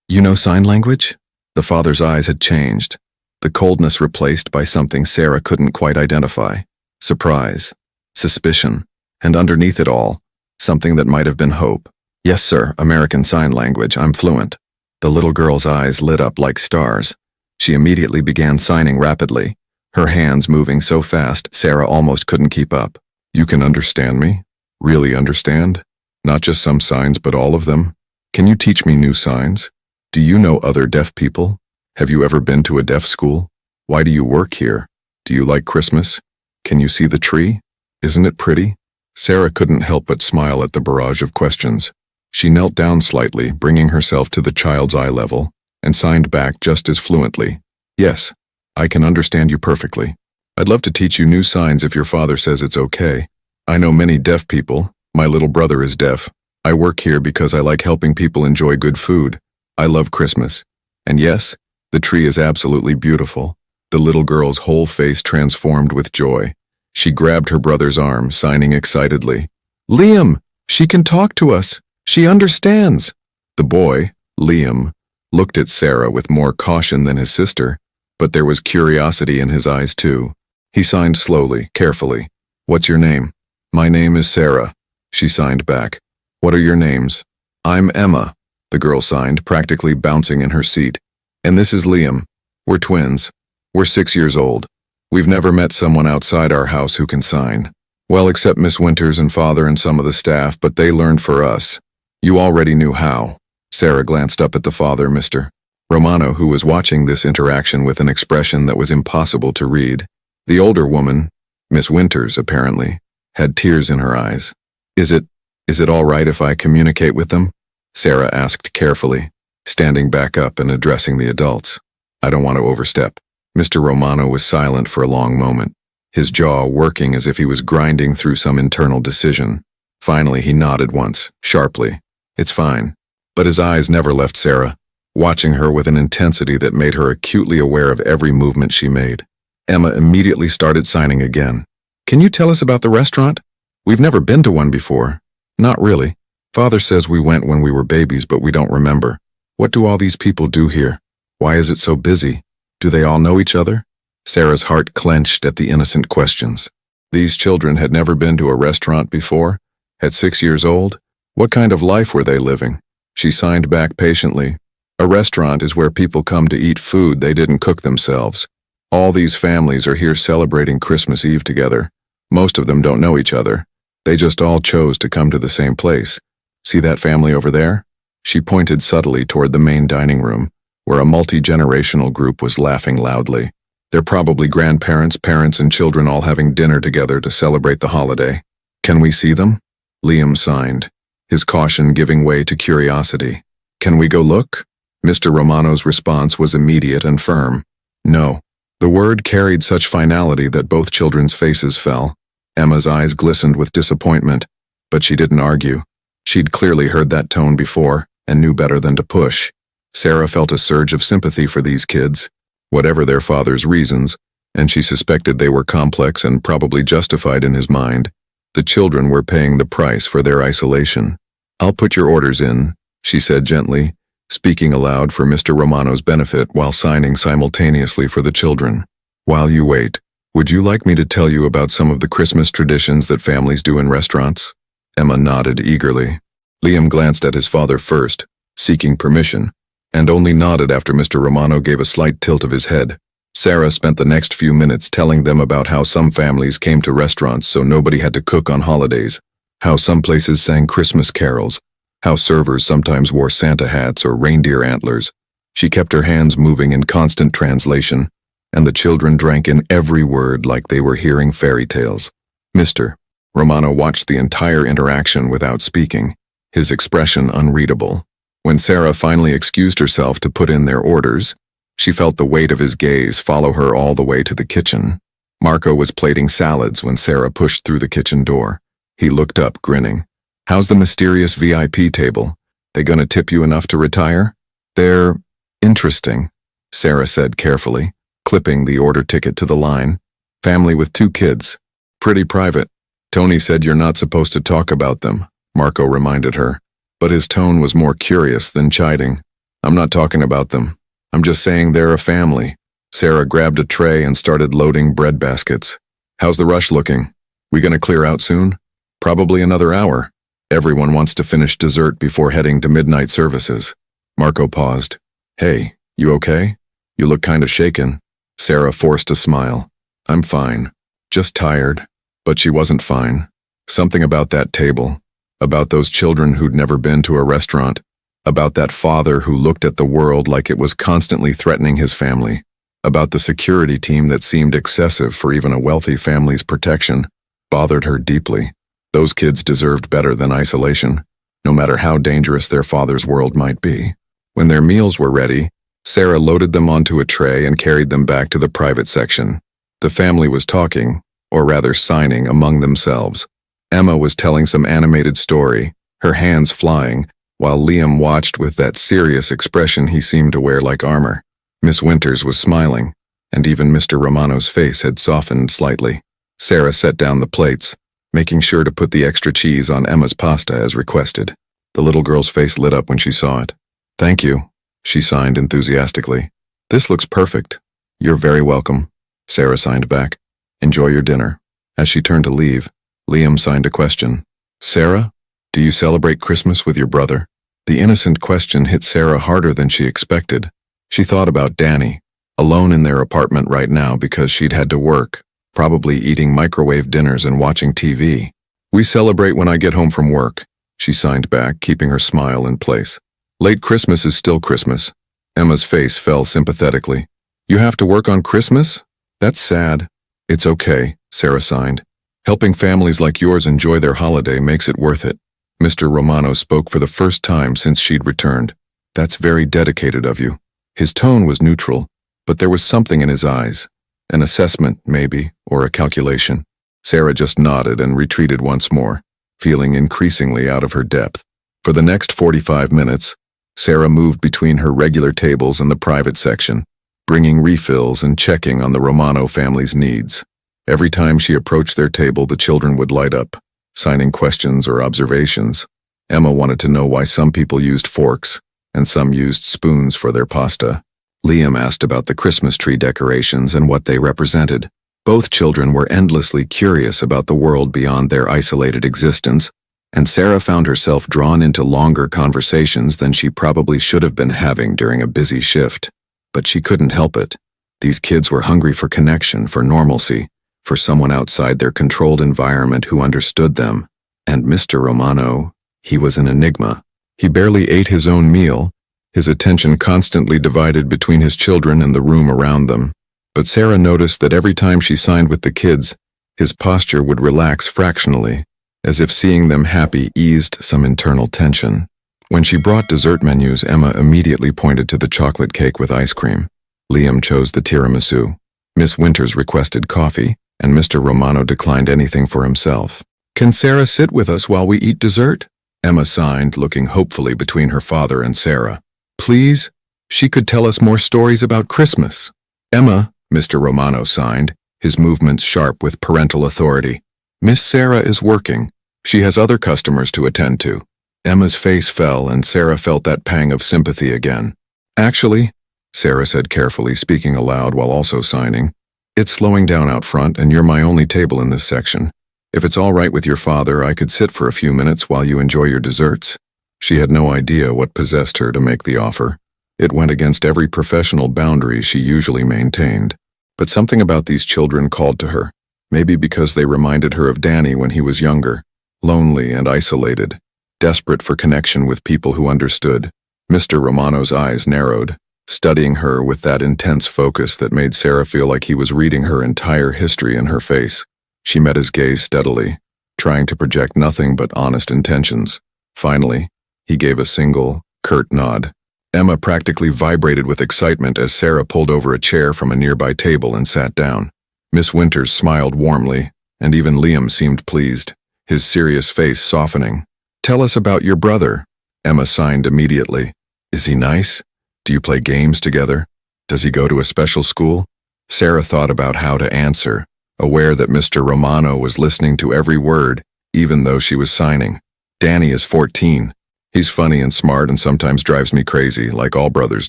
You know sign language?" The father's eyes had changed, the coldness replaced by something Sarah couldn't quite identify. Surprise, suspicion, and underneath it all, something that might have been hope. "Yes, sir, American Sign Language, I'm fluent." The little girl's eyes lit up like stars. She immediately began signing rapidly, her hands moving so fast Sarah almost couldn't keep up. "You can understand me? Really understand? Not just some signs, but all of them? Can you teach me new signs? Do you know other deaf people? Have you ever been to a deaf school? Why do you work here? Do you like Christmas? Can you see the tree? Isn't it pretty?" Sarah couldn't help but smile at the barrage of questions. She knelt down slightly, bringing herself to the child's eye level, and signed back just as fluently. "Yes, I can understand you perfectly. I'd love to teach you new signs if your father says it's okay. I know many deaf people. My little brother is deaf. I work here because I like helping people enjoy good food. I love Christmas. And yes, the tree is absolutely beautiful." The little girl's whole face transformed with joy. She grabbed her brother's arm, signing excitedly. "Liam, she can talk to us. She understands." The boy, Liam, looked at Sarah with more caution than his sister, but there was curiosity in his eyes too. He signed slowly, carefully. "What's your name?" "My name is Sarah," she signed back. "What are your names?" "I'm Emma," the girl signed, practically bouncing in her seat. "And this is Liam. We're twins. We're 6 years old. We've never met someone outside our house who can sign. Well, except Miss Winters and Father and some of the staff, but they learned for us. You already knew how." Sarah glanced up at the father, Mr. Romano, who was watching this interaction with an expression that was impossible to read. The older woman, Miss Winters apparently, had tears in her eyes. Is it all right if I communicate with them?" Sarah asked carefully, standing back up and addressing the adults. "I don't want to overstep." Mr. Romano was silent for a long moment, his jaw working as if he was grinding through some internal decision. Finally, he nodded once, sharply. "It's fine." But his eyes never left Sarah, watching her with an intensity that made her acutely aware of every movement she made. Emma immediately started signing again. "Can you tell us about the restaurant? We've never been to one before." "Not really. Father says we went when we were babies, but we don't remember. What do all these people do here? Why is it so busy? Do they all know each other?" Sarah's heart clenched at the innocent questions. These children had never been to a restaurant before. At 6 years old, what kind of life were they living? She signed back patiently. "A restaurant is where people come to eat food they didn't cook themselves. All these families are here celebrating Christmas Eve together. Most of them don't know each other. They just all chose to come to the same place. See that family over there?" She pointed subtly toward the main dining room, where a multi-generational group was laughing loudly. They're probably grandparents, parents, and children all having dinner together to celebrate the holiday. "Can we see them?" Liam signed, his caution giving way to curiosity. "Can we go look?" Mr. Romano's response was immediate and firm. "No." The word carried such finality that both children's faces fell. Emma's eyes glistened with disappointment, but she didn't argue. She'd clearly heard that tone before and knew better than to push. Sarah felt a surge of sympathy for these kids, whatever their father's reasons, and she suspected they were complex and probably justified in his mind. The children were paying the price for their isolation. "I'll put your orders in," she said gently, speaking aloud for Mr. Romano's benefit while signing simultaneously for the children. "While you wait, would you like me to tell you about some of the Christmas traditions that families do in restaurants?" Emma nodded eagerly. Liam glanced at his father first, seeking permission, and only nodded after Mr. Romano gave a slight tilt of his head. Sarah spent the next few minutes telling them about how some families came to restaurants so nobody had to cook on holidays, how some places sang Christmas carols, how servers sometimes wore Santa hats or reindeer antlers. She kept her hands moving in constant translation, and the children drank in every word like they were hearing fairy tales. Mr. Romano watched the entire interaction without speaking, his expression unreadable. When Sarah finally excused herself to put in their orders, she felt the weight of his gaze follow her all the way to the kitchen. Marco was plating salads when Sarah pushed through the kitchen door. He looked up, grinning. "How's the mysterious VIP table? They gonna tip you enough to retire?" "They're interesting," Sarah said carefully, clipping the order ticket to the line. "Family with 2 kids. Pretty private. Tony said you're not supposed to talk about them," Marco reminded her, but his tone was more curious than chiding. "I'm not talking about them. I'm just saying they're a family." Sarah grabbed a tray and started loading bread baskets. "How's the rush looking? We gonna clear out soon?" "Probably another hour. Everyone wants to finish dessert before heading to midnight services." Marco paused. "Hey, you okay? You look kind of shaken." Sarah forced a smile. "I'm fine. Just tired." But she wasn't fine. Something about that table, about those children who'd never been to a restaurant, about that father who looked at the world like it was constantly threatening his family, about the security team that seemed excessive for even a wealthy family's protection, bothered her deeply. Those kids deserved better than isolation, no matter how dangerous their father's world might be. When their meals were ready, Sarah loaded them onto a tray and carried them back to the private section. The family was talking, or rather signing, among themselves. Emma was telling some animated story, her hands flying, while Liam watched with that serious expression he seemed to wear like armor. Miss Winters was smiling, and even Mr. Romano's face had softened slightly. Sarah set down the plates, making sure to put the extra cheese on Emma's pasta as requested. The little girl's face lit up when she saw it. "Thank you," she signed enthusiastically. "This looks perfect." "You're very welcome," Sarah signed back. "Enjoy your dinner." As she turned to leave, Liam signed a question. "Sarah, do you celebrate Christmas with your brother?" The innocent question hit Sarah harder than she expected. She thought about Danny, alone in their apartment right now because she'd had to work, probably eating microwave dinners and watching TV. "We celebrate when I get home from work," she signed back, keeping her smile in place. "Late Christmas is still Christmas." Emma's face fell sympathetically. "You have to work on Christmas? That's sad." "It's okay," Sarah signed. "Helping families like yours enjoy their holiday makes it worth it." Mr. Romano spoke for the first time since she'd returned. "That's very dedicated of you." His tone was neutral, but there was something in his eyes. An assessment, maybe, or a calculation. Sarah just nodded and retreated once more, feeling increasingly out of her depth. For the next 45 minutes, Sarah moved between her regular tables and the private section, bringing refills and checking on the Romano family's needs. Every time she approached their table, the children would light up, signing questions or observations. Emma wanted to know why some people used forks and some used spoons for their pasta. Liam asked about the Christmas tree decorations and what they represented. Both children were endlessly curious about the world beyond their isolated existence, and Sarah found herself drawn into longer conversations than she probably should have been having during a busy shift. But she couldn't help it. These kids were hungry for connection, for normalcy, for someone outside their controlled environment who understood them. And Mr. Romano, he was an enigma. He barely ate his own meal, his attention constantly divided between his children and the room around them. But Sarah noticed that every time she signed with the kids, his posture would relax fractionally, as if seeing them happy eased some internal tension. When she brought dessert menus, Emma immediately pointed to the chocolate cake with ice cream. Liam chose the tiramisu. Miss Winters requested coffee, and Mr. Romano declined anything for himself. "Can Sarah sit with us while we eat dessert?" Emma signed, looking hopefully between her father and Sarah. "Please? She could tell us more stories about Christmas." "Emma," Mr. Romano signed, his movements sharp with parental authority. "Miss Sarah is working. She has other customers to attend to." Emma's face fell, and Sarah felt that pang of sympathy again. "Actually," Sarah said carefully, speaking aloud while also signing, "it's slowing down out front, and you're my only table in this section. If it's all right with your father, I could sit for a few minutes while you enjoy your desserts." She had no idea what possessed her to make the offer. It went against every professional boundary she usually maintained. But something about these children called to her, maybe because they reminded her of Danny when he was younger, lonely and isolated, desperate for connection with people who understood. Mr. Romano's eyes narrowed, studying her with that intense focus that made Sarah feel like he was reading her entire history in her face. She met his gaze steadily, trying to project nothing but honest intentions. Finally, he gave a single, curt nod. Emma practically vibrated with excitement as Sarah pulled over a chair from a nearby table and sat down. Miss Winters smiled warmly, and even Liam seemed pleased, his serious face softening. "Tell us about your brother," Emma signed immediately. "Is he nice? Do you play games together? Does he go to a special school?" Sarah thought about how to answer, aware that Mr. Romano was listening to every word, even though she was signing. "Danny is 14. He's funny and smart and sometimes drives me crazy, like all brothers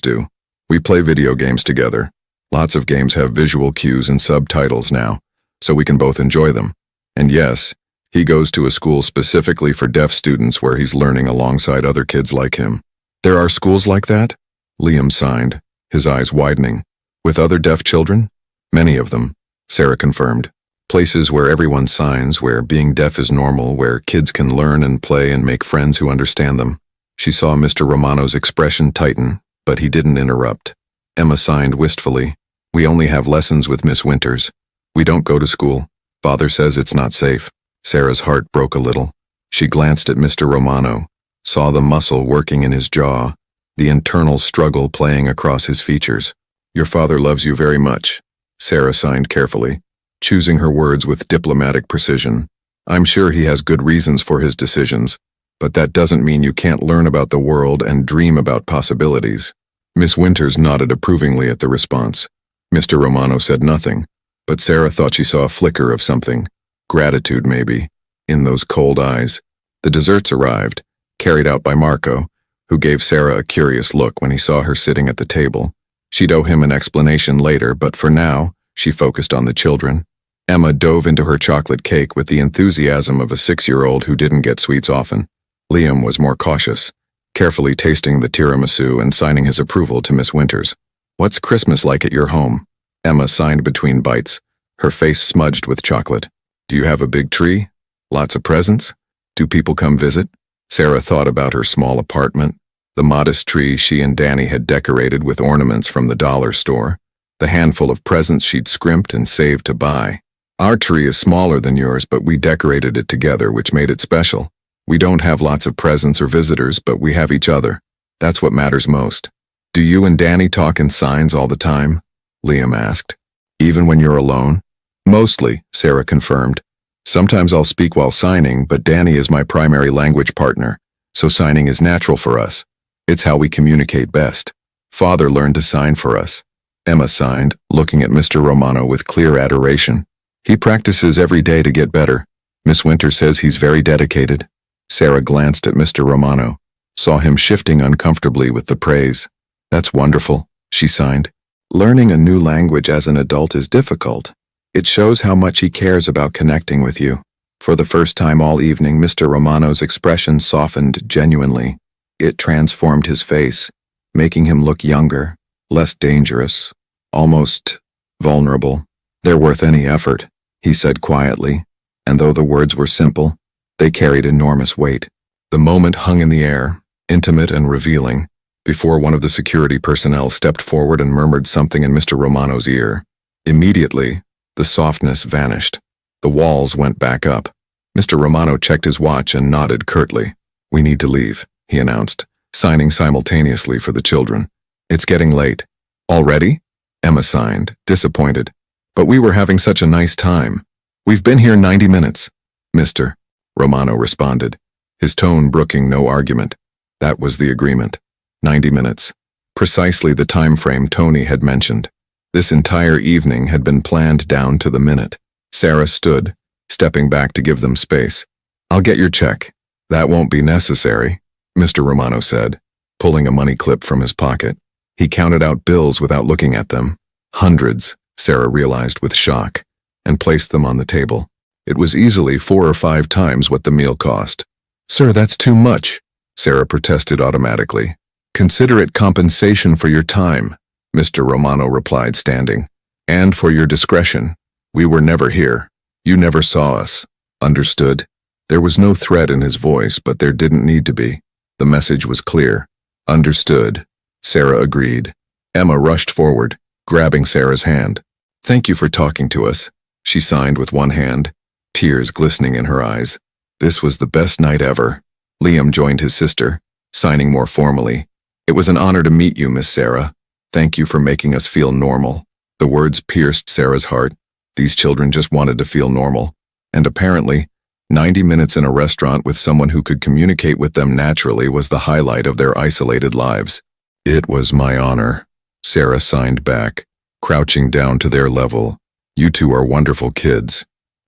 do. We play video games together. Lots of games have visual cues and subtitles now, so we can both enjoy them. And yes, he goes to a school specifically for deaf students where he's learning alongside other kids like him." "There are schools like that?" Liam signed, his eyes widening. "With other deaf children?" "Many of them," Sarah confirmed. "Places where everyone signs, where being deaf is normal, where kids can learn and play and make friends who understand them." She saw Mr. Romano's expression tighten, but he didn't interrupt. Emma signed wistfully. "We only have lessons with Miss Winters. We don't go to school. Father says it's not safe." Sarah's heart broke a little. She glanced at Mr. Romano, saw the muscle working in his jaw, the internal struggle playing across his features. "Your father loves you very much," Sarah signed carefully, choosing her words with diplomatic precision. "I'm sure he has good reasons for his decisions, but that doesn't mean you can't learn about the world and dream about possibilities." Miss Winters nodded approvingly at the response. Mr. Romano said nothing, but Sarah thought she saw a flicker of something, gratitude maybe, in those cold eyes. The desserts arrived, carried out by Marco, who gave Sarah a curious look when he saw her sitting at the table. She'd owe him an explanation later, but for now, she focused on the children. Emma dove into her chocolate cake with the enthusiasm of a 6-year-old who didn't get sweets often. Liam was more cautious, carefully tasting the tiramisu and signing his approval to Miss Winters. "What's Christmas like at your home?" Emma signed between bites, her face smudged with chocolate. "Do you have a big tree? Lots of presents? Do people come visit?" Sarah thought about her small apartment, the modest tree she and Danny had decorated with ornaments from the dollar store, the handful of presents she'd scrimped and saved to buy. "Our tree is smaller than yours, but we decorated it together, which made it special. We don't have lots of presents or visitors, but we have each other. That's what matters most." "Do you and Danny talk in signs all the time?" Liam asked. "Even when you're alone?" "Mostly," Sarah confirmed. "Sometimes I'll speak while signing, but Danny is my primary language partner, so signing is natural for us. It's how we communicate best. Father learned to sign for us." Emma signed, looking at Mr. Romano with clear adoration. "He practices every day to get better. Miss Winter says he's very dedicated." Sarah glanced at Mr. Romano, saw him shifting uncomfortably with the praise. "That's wonderful," she signed. "Learning a new language as an adult is difficult. It shows how much he cares about connecting with you." For the first time all evening, Mr. Romano's expression softened genuinely. It transformed his face, making him look younger, less dangerous, almost vulnerable. "They're worth any effort," he said quietly, and though the words were simple, they carried enormous weight. The moment hung in the air, intimate and revealing, before one of the security personnel stepped forward and murmured something in Mr. Romano's ear. Immediately, the softness vanished. The walls went back up. Mr. Romano checked his watch and nodded curtly. "We need to leave," he announced, signing simultaneously for the children. "It's getting late." "Already?" Emma signed, disappointed. "But we were having such a nice time. We've been here 90 minutes. Mr. Romano responded, his tone brooking no argument. That was the agreement. 90 minutes. Precisely the time frame Tony had mentioned. This entire evening had been planned down to the minute. Sarah stood, stepping back to give them space. "I'll get your check." "That won't be necessary," Mr. Romano said, pulling a money clip from his pocket. He counted out bills without looking at them. Hundreds, Sarah realized with shock, and placed them on the table. It was easily 4 or 5 times what the meal cost. "Sir, that's too much," Sarah protested automatically. "Consider it compensation for your time," Mr. Romano replied, standing. "And for your discretion. We were never here. You never saw us. Understood?" There was no threat in his voice, but there didn't need to be. The message was clear. "Understood," Sarah agreed. Emma rushed forward, grabbing Sarah's hand. "Thank you for talking to us," she signed with one hand. tears glistening in her eyes. This was the best night ever. Liam joined his sister, signing more formally. "It was an honor to meet you, Miss Sarah. Thank you for making us feel normal." The words pierced Sarah's heart. These children just wanted to feel normal. And apparently, 90 minutes in a restaurant with someone who could communicate with them naturally was the highlight of their isolated lives. "It was my honor," Sarah signed back, crouching down to their level. "You two are wonderful kids.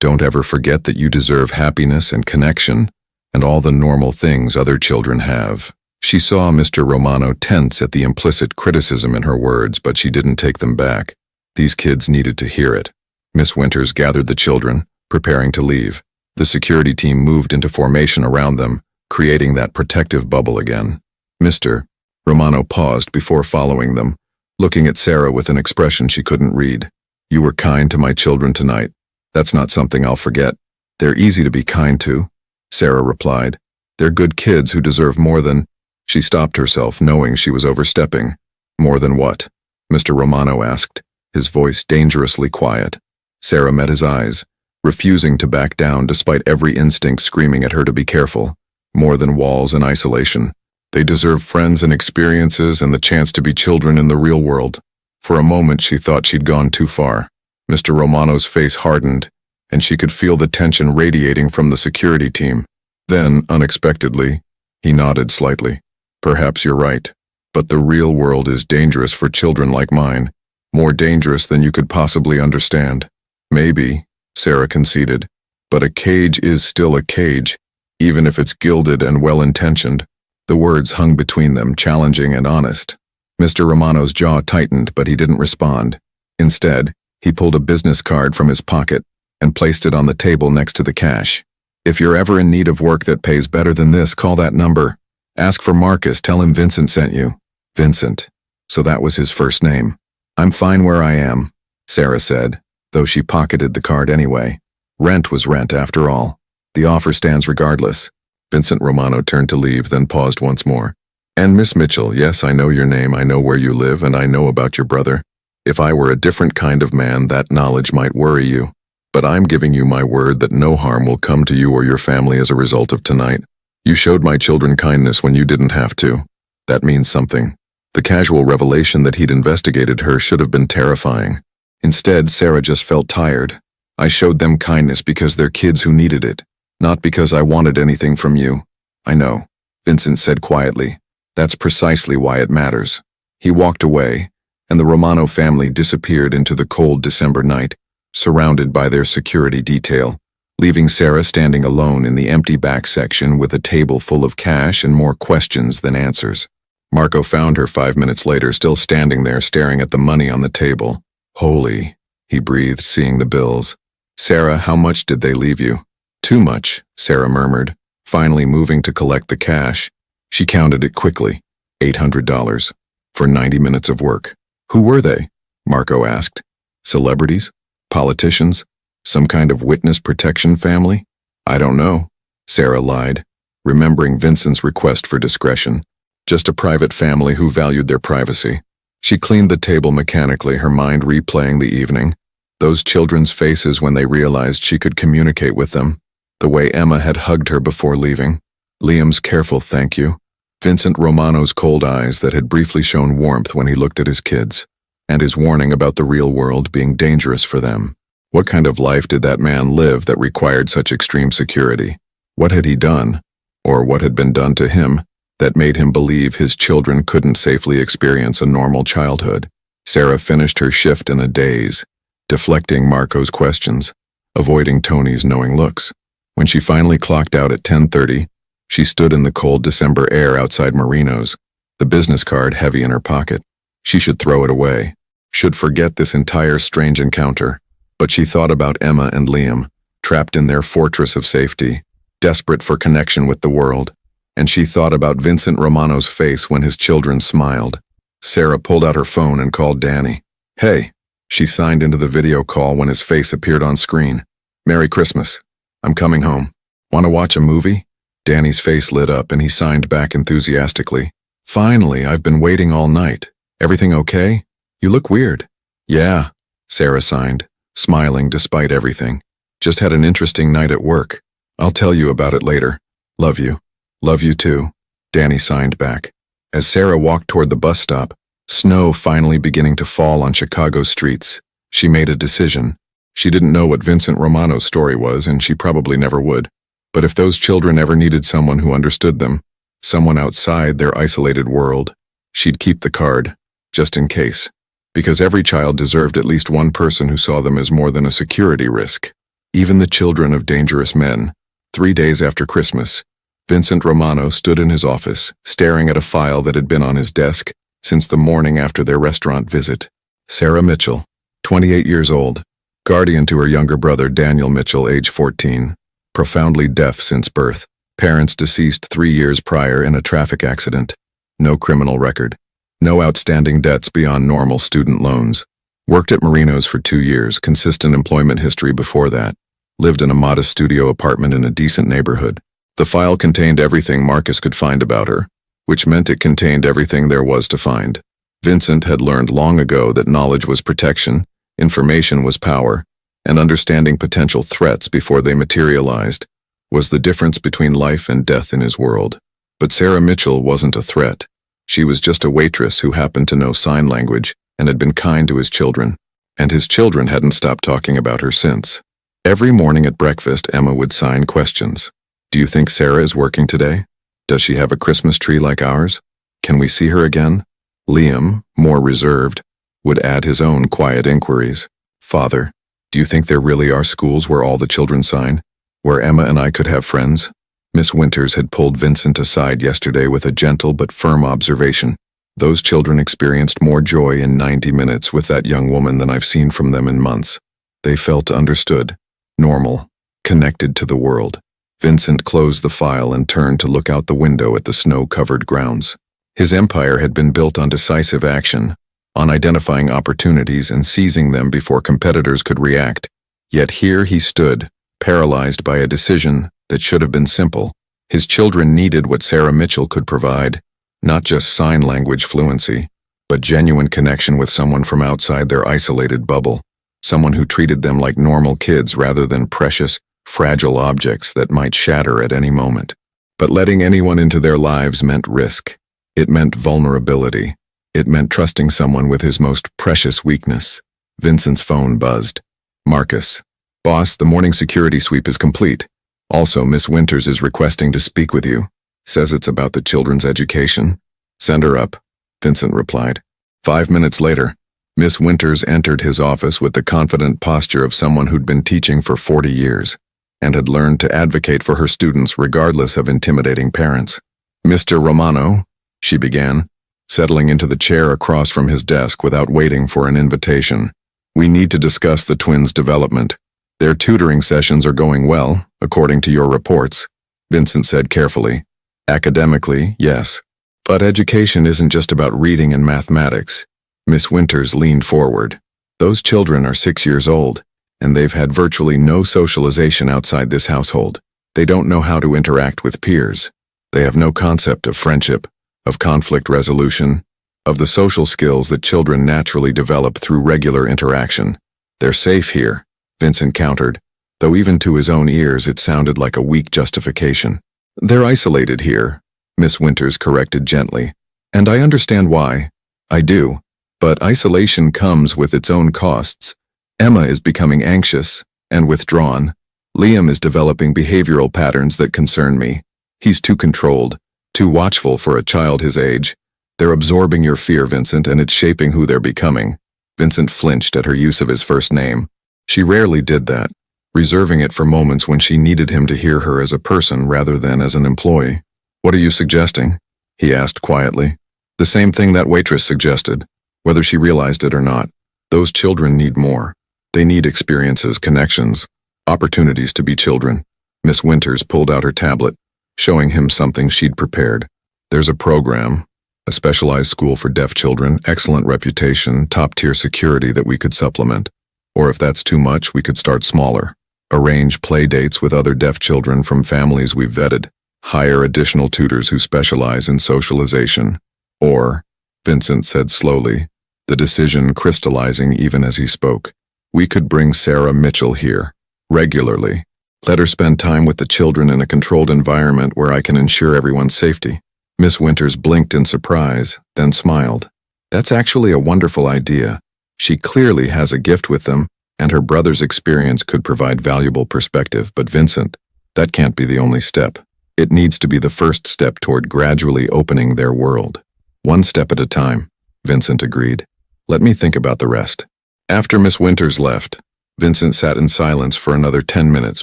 Don't ever forget that you deserve happiness and connection, and all the normal things other children have." She saw Mr. Romano tense at the implicit criticism in her words, but she didn't take them back. These kids needed to hear it. Miss Winters gathered the children, preparing to leave. The security team moved into formation around them, creating that protective bubble again. "Mr. Romano paused before following them, looking at Sarah with an expression she couldn't read. "You were kind to my children tonight. That's not something I'll forget." "They're easy to be kind to," Sarah replied. "They're good kids who deserve more than—" She stopped herself, knowing she was overstepping. "More than what?" Mr. Romano asked, his voice dangerously quiet. Sarah met his eyes, refusing to back down despite every instinct screaming at her to be careful. "More than walls and isolation. They deserve friends and experiences and the chance to be children in the real world." For a moment she thought she'd gone too far. Mr. Romano's face hardened, and she could feel the tension radiating from the security team. Then, unexpectedly, he nodded slightly. "Perhaps you're right, but the real world is dangerous for children like mine. More dangerous than you could possibly understand." "Maybe," Sarah conceded, "but a cage is still a cage, even if it's gilded and well-intentioned." The words hung between them, challenging and honest. Mr. Romano's jaw tightened, but he didn't respond. Instead, he pulled a business card from his pocket and placed it on the table next to the cash. "If you're ever in need of work that pays better than this, call that number. Ask for Marcus, tell him Vincent sent you." Vincent. So that was his first name. "I'm fine where I am," Sarah said, though she pocketed the card anyway. Rent was rent, after all. The offer stands regardless. Vincent Romano turned to leave, then paused once more. "And Miss Mitchell, yes, I know your name, I know where you live, and I know about your brother. If I were a different kind of man, that knowledge might worry you. But I'm giving you my word that no harm will come to you or your family as a result of tonight. You showed my children kindness when you didn't have to. That means something." The casual revelation that he'd investigated her should have been terrifying. Instead, Sarah just felt tired. "I showed them kindness because they're kids who needed it, not because I wanted anything from you." "I know," Vincent said quietly. "That's precisely why it matters." He walked away, and the Romano family disappeared into the cold December night, surrounded by their security detail, leaving Sarah standing alone in the empty back section with a table full of cash and more questions than answers. Marco found her 5 minutes later, still standing there staring at the money on the table. "Holy," he breathed, seeing the bills. "Sarah, how much did they leave you?" "Too much," Sarah murmured, finally moving to collect the cash. She counted it quickly. $800 for 90 minutes of work. "Who were they?" Marco asked. "Celebrities? Politicians? Some kind of witness protection family?" "I don't know," Sarah lied, remembering Vincent's request for discretion. "Just a private family who valued their privacy." She cleaned the table mechanically, her mind replaying the evening. Those children's faces when they realized she could communicate with them. The way Emma had hugged her before leaving. Liam's careful thank you. Vincent Romano's cold eyes that had briefly shown warmth when he looked at his kids. And his warning about the real world being dangerous for them. What kind of life did that man live that required such extreme security? What had he done, or what had been done to him, that made him believe his children couldn't safely experience a normal childhood? Sarah finished her shift in a daze, deflecting Marco's questions, avoiding Tony's knowing looks. When she finally clocked out at 10:30, she stood in the cold December air outside Marino's, the business card heavy in her pocket. She should throw it away, should forget this entire strange encounter. But she thought about Emma and Liam, trapped in their fortress of safety, desperate for connection with the world. And she thought about Vincent Romano's face when his children smiled. Sarah pulled out her phone and called Danny. "Hey," she signed into the video call when his face appeared on screen. "Merry Christmas. I'm coming home. Want to watch a movie?" Danny's face lit up and he signed back enthusiastically. "Finally, I've been waiting all night. Everything okay? You look weird." "Yeah," Sarah signed, smiling despite everything. Just had an interesting night at work. I'll tell you about it later. Love you. Love you too. Danny signed back. As Sarah walked toward the bus stop, snow finally beginning to fall on Chicago's streets, she made a decision. She didn't know what Vincent Romano's story was, and she probably never would. But if those children ever needed someone who understood them, someone outside their isolated world, she'd keep the card, just in case. Because every child deserved at least one person who saw them as more than a security risk. Even the children of dangerous men. 3 days after Christmas, Vincent Romano stood in his office, staring at a file that had been on his desk since the morning after their restaurant visit. Sarah Mitchell, 28 years old, guardian to her younger brother Daniel Mitchell, age 14, profoundly deaf since birth, parents deceased 3 years prior in a traffic accident, no criminal record, no outstanding debts beyond normal student loans, worked at Marino's for 2 years, consistent employment history before that, lived in a modest studio apartment in a decent neighborhood. The file contained everything Marcus could find about her, which meant it contained everything there was to find. Vincent had learned long ago that knowledge was protection, information was power, and understanding potential threats before they materialized was the difference between life and death in his world. But Sarah Mitchell wasn't a threat. She was just a waitress who happened to know sign language and had been kind to his children, and his children hadn't stopped talking about her since. Every morning at breakfast, Emma would sign questions. Do you think Sarah is working today? Does she have a Christmas tree like ours? Can we see her again? Liam, more reserved, would add his own quiet inquiries. Father, do you think there really are schools where all the children sign? Where Emma and I could have friends? Miss Winters had pulled Vincent aside yesterday with a gentle but firm observation. Those children experienced more joy in 90 minutes with that young woman than I've seen from them in months. They felt understood, normal, connected to the world. Vincent closed the file and turned to look out the window at the snow-covered grounds. His empire had been built on decisive action, on identifying opportunities and seizing them before competitors could react. Yet here he stood, paralyzed by a decision that should have been simple. His children needed what Sarah Mitchell could provide, not just sign language fluency, but genuine connection with someone from outside their isolated bubble, someone who treated them like normal kids rather than precious, fragile objects that might shatter at any moment. But letting anyone into their lives meant risk. It meant vulnerability. It meant trusting someone with his most precious weakness. Vincent's phone buzzed. Marcus. Boss, the morning security sweep is complete. Also, Miss Winters is requesting to speak with you. Says it's about the children's education. Send her up, Vincent replied. 5 minutes later, Miss Winters entered his office with the confident posture of someone who'd been teaching for 40 years and had learned to advocate for her students regardless of intimidating parents. Mr. Romano, she began, settling into the chair across from his desk without waiting for an invitation. We need to discuss the twins' development. Their tutoring sessions are going well, according to your reports, Vincent said carefully. Academically, yes. But education isn't just about reading and mathematics. Miss Winters leaned forward. Those children are 6 years old, and they've had virtually no socialization outside this household. They don't know how to interact with peers. They have no concept of friendship, of conflict resolution, of the social skills that children naturally develop through regular interaction. They're safe here, Vincent countered, though even to his own ears it sounded like a weak justification. They're isolated here, Miss Winters corrected gently, and I understand why. I do. But isolation comes with its own costs. Emma is becoming anxious and withdrawn. Liam is developing behavioral patterns that concern me. He's too controlled, too watchful for a child his age. They're absorbing your fear, Vincent, and it's shaping who they're becoming. Vincent flinched at her use of his first name. She rarely did that, reserving it for moments when she needed him to hear her as a person rather than as an employee. What are you suggesting? He asked quietly. The same thing that waitress suggested, whether she realized it or not. Those children need more. They need experiences, connections, opportunities to be children. Miss Winters pulled out her tablet, showing him something she'd prepared. There's a program, a specialized school for deaf children, excellent reputation, top-tier security that we could supplement. Or if that's too much, we could start smaller. Arrange play dates with other deaf children from families we've vetted. Hire additional tutors who specialize in socialization. Or, Vincent said slowly, the decision crystallizing even as he spoke, we could bring Sarah Mitchell here. Regularly. Let her spend time with the children in a controlled environment where I can ensure everyone's safety. Miss Winters blinked in surprise, then smiled. That's actually a wonderful idea. She clearly has a gift with them, and her brother's experience could provide valuable perspective. But Vincent, that can't be the only step. It needs to be the first step toward gradually opening their world. One step at a time, Vincent agreed. Let me think about the rest. After Miss Winters left, Vincent sat in silence for another 10 minutes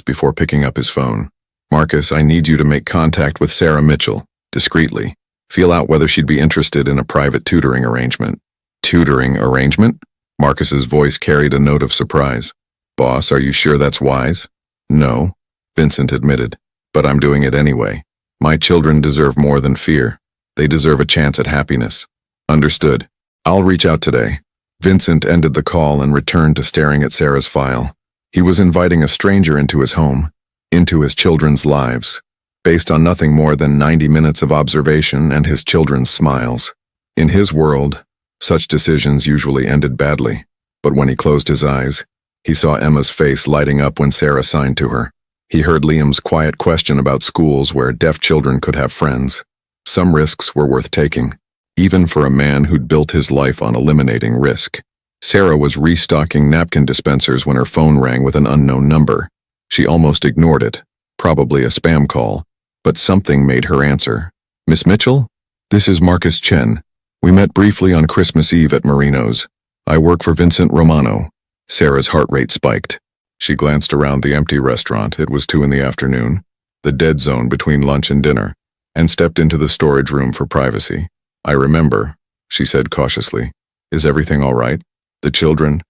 before picking up his phone. Marcus, I need you to make contact with Sarah Mitchell, discreetly. Feel out whether she'd be interested in a private tutoring arrangement. Tutoring arrangement? Marcus's voice carried a note of surprise. Boss, are you sure that's wise? No, Vincent admitted, but I'm doing it anyway. My children deserve more than fear. They deserve a chance at happiness. Understood. I'll reach out today. Vincent ended the call and returned to staring at Sarah's file. He was inviting a stranger into his home, into his children's lives, based on nothing more than 90 minutes of observation and his children's smiles. In his world, such decisions usually ended badly, but when he closed his eyes, he saw Emma's face lighting up when Sarah signed to her. He heard Liam's quiet question about schools where deaf children could have friends. Some risks were worth taking, even for a man who'd built his life on eliminating risk. Sarah was restocking napkin dispensers when her phone rang with an unknown number. She almost ignored it, probably a spam call, but something made her answer. Miss Mitchell? This is Marcus Chen. We met briefly on Christmas Eve at Marino's. I work for Vincent Romano. Sarah's heart rate spiked. She glanced around the empty restaurant. It was 2 in the afternoon, the dead zone between lunch and dinner, and stepped into the storage room for privacy. I remember, she said cautiously. Is everything all right? The children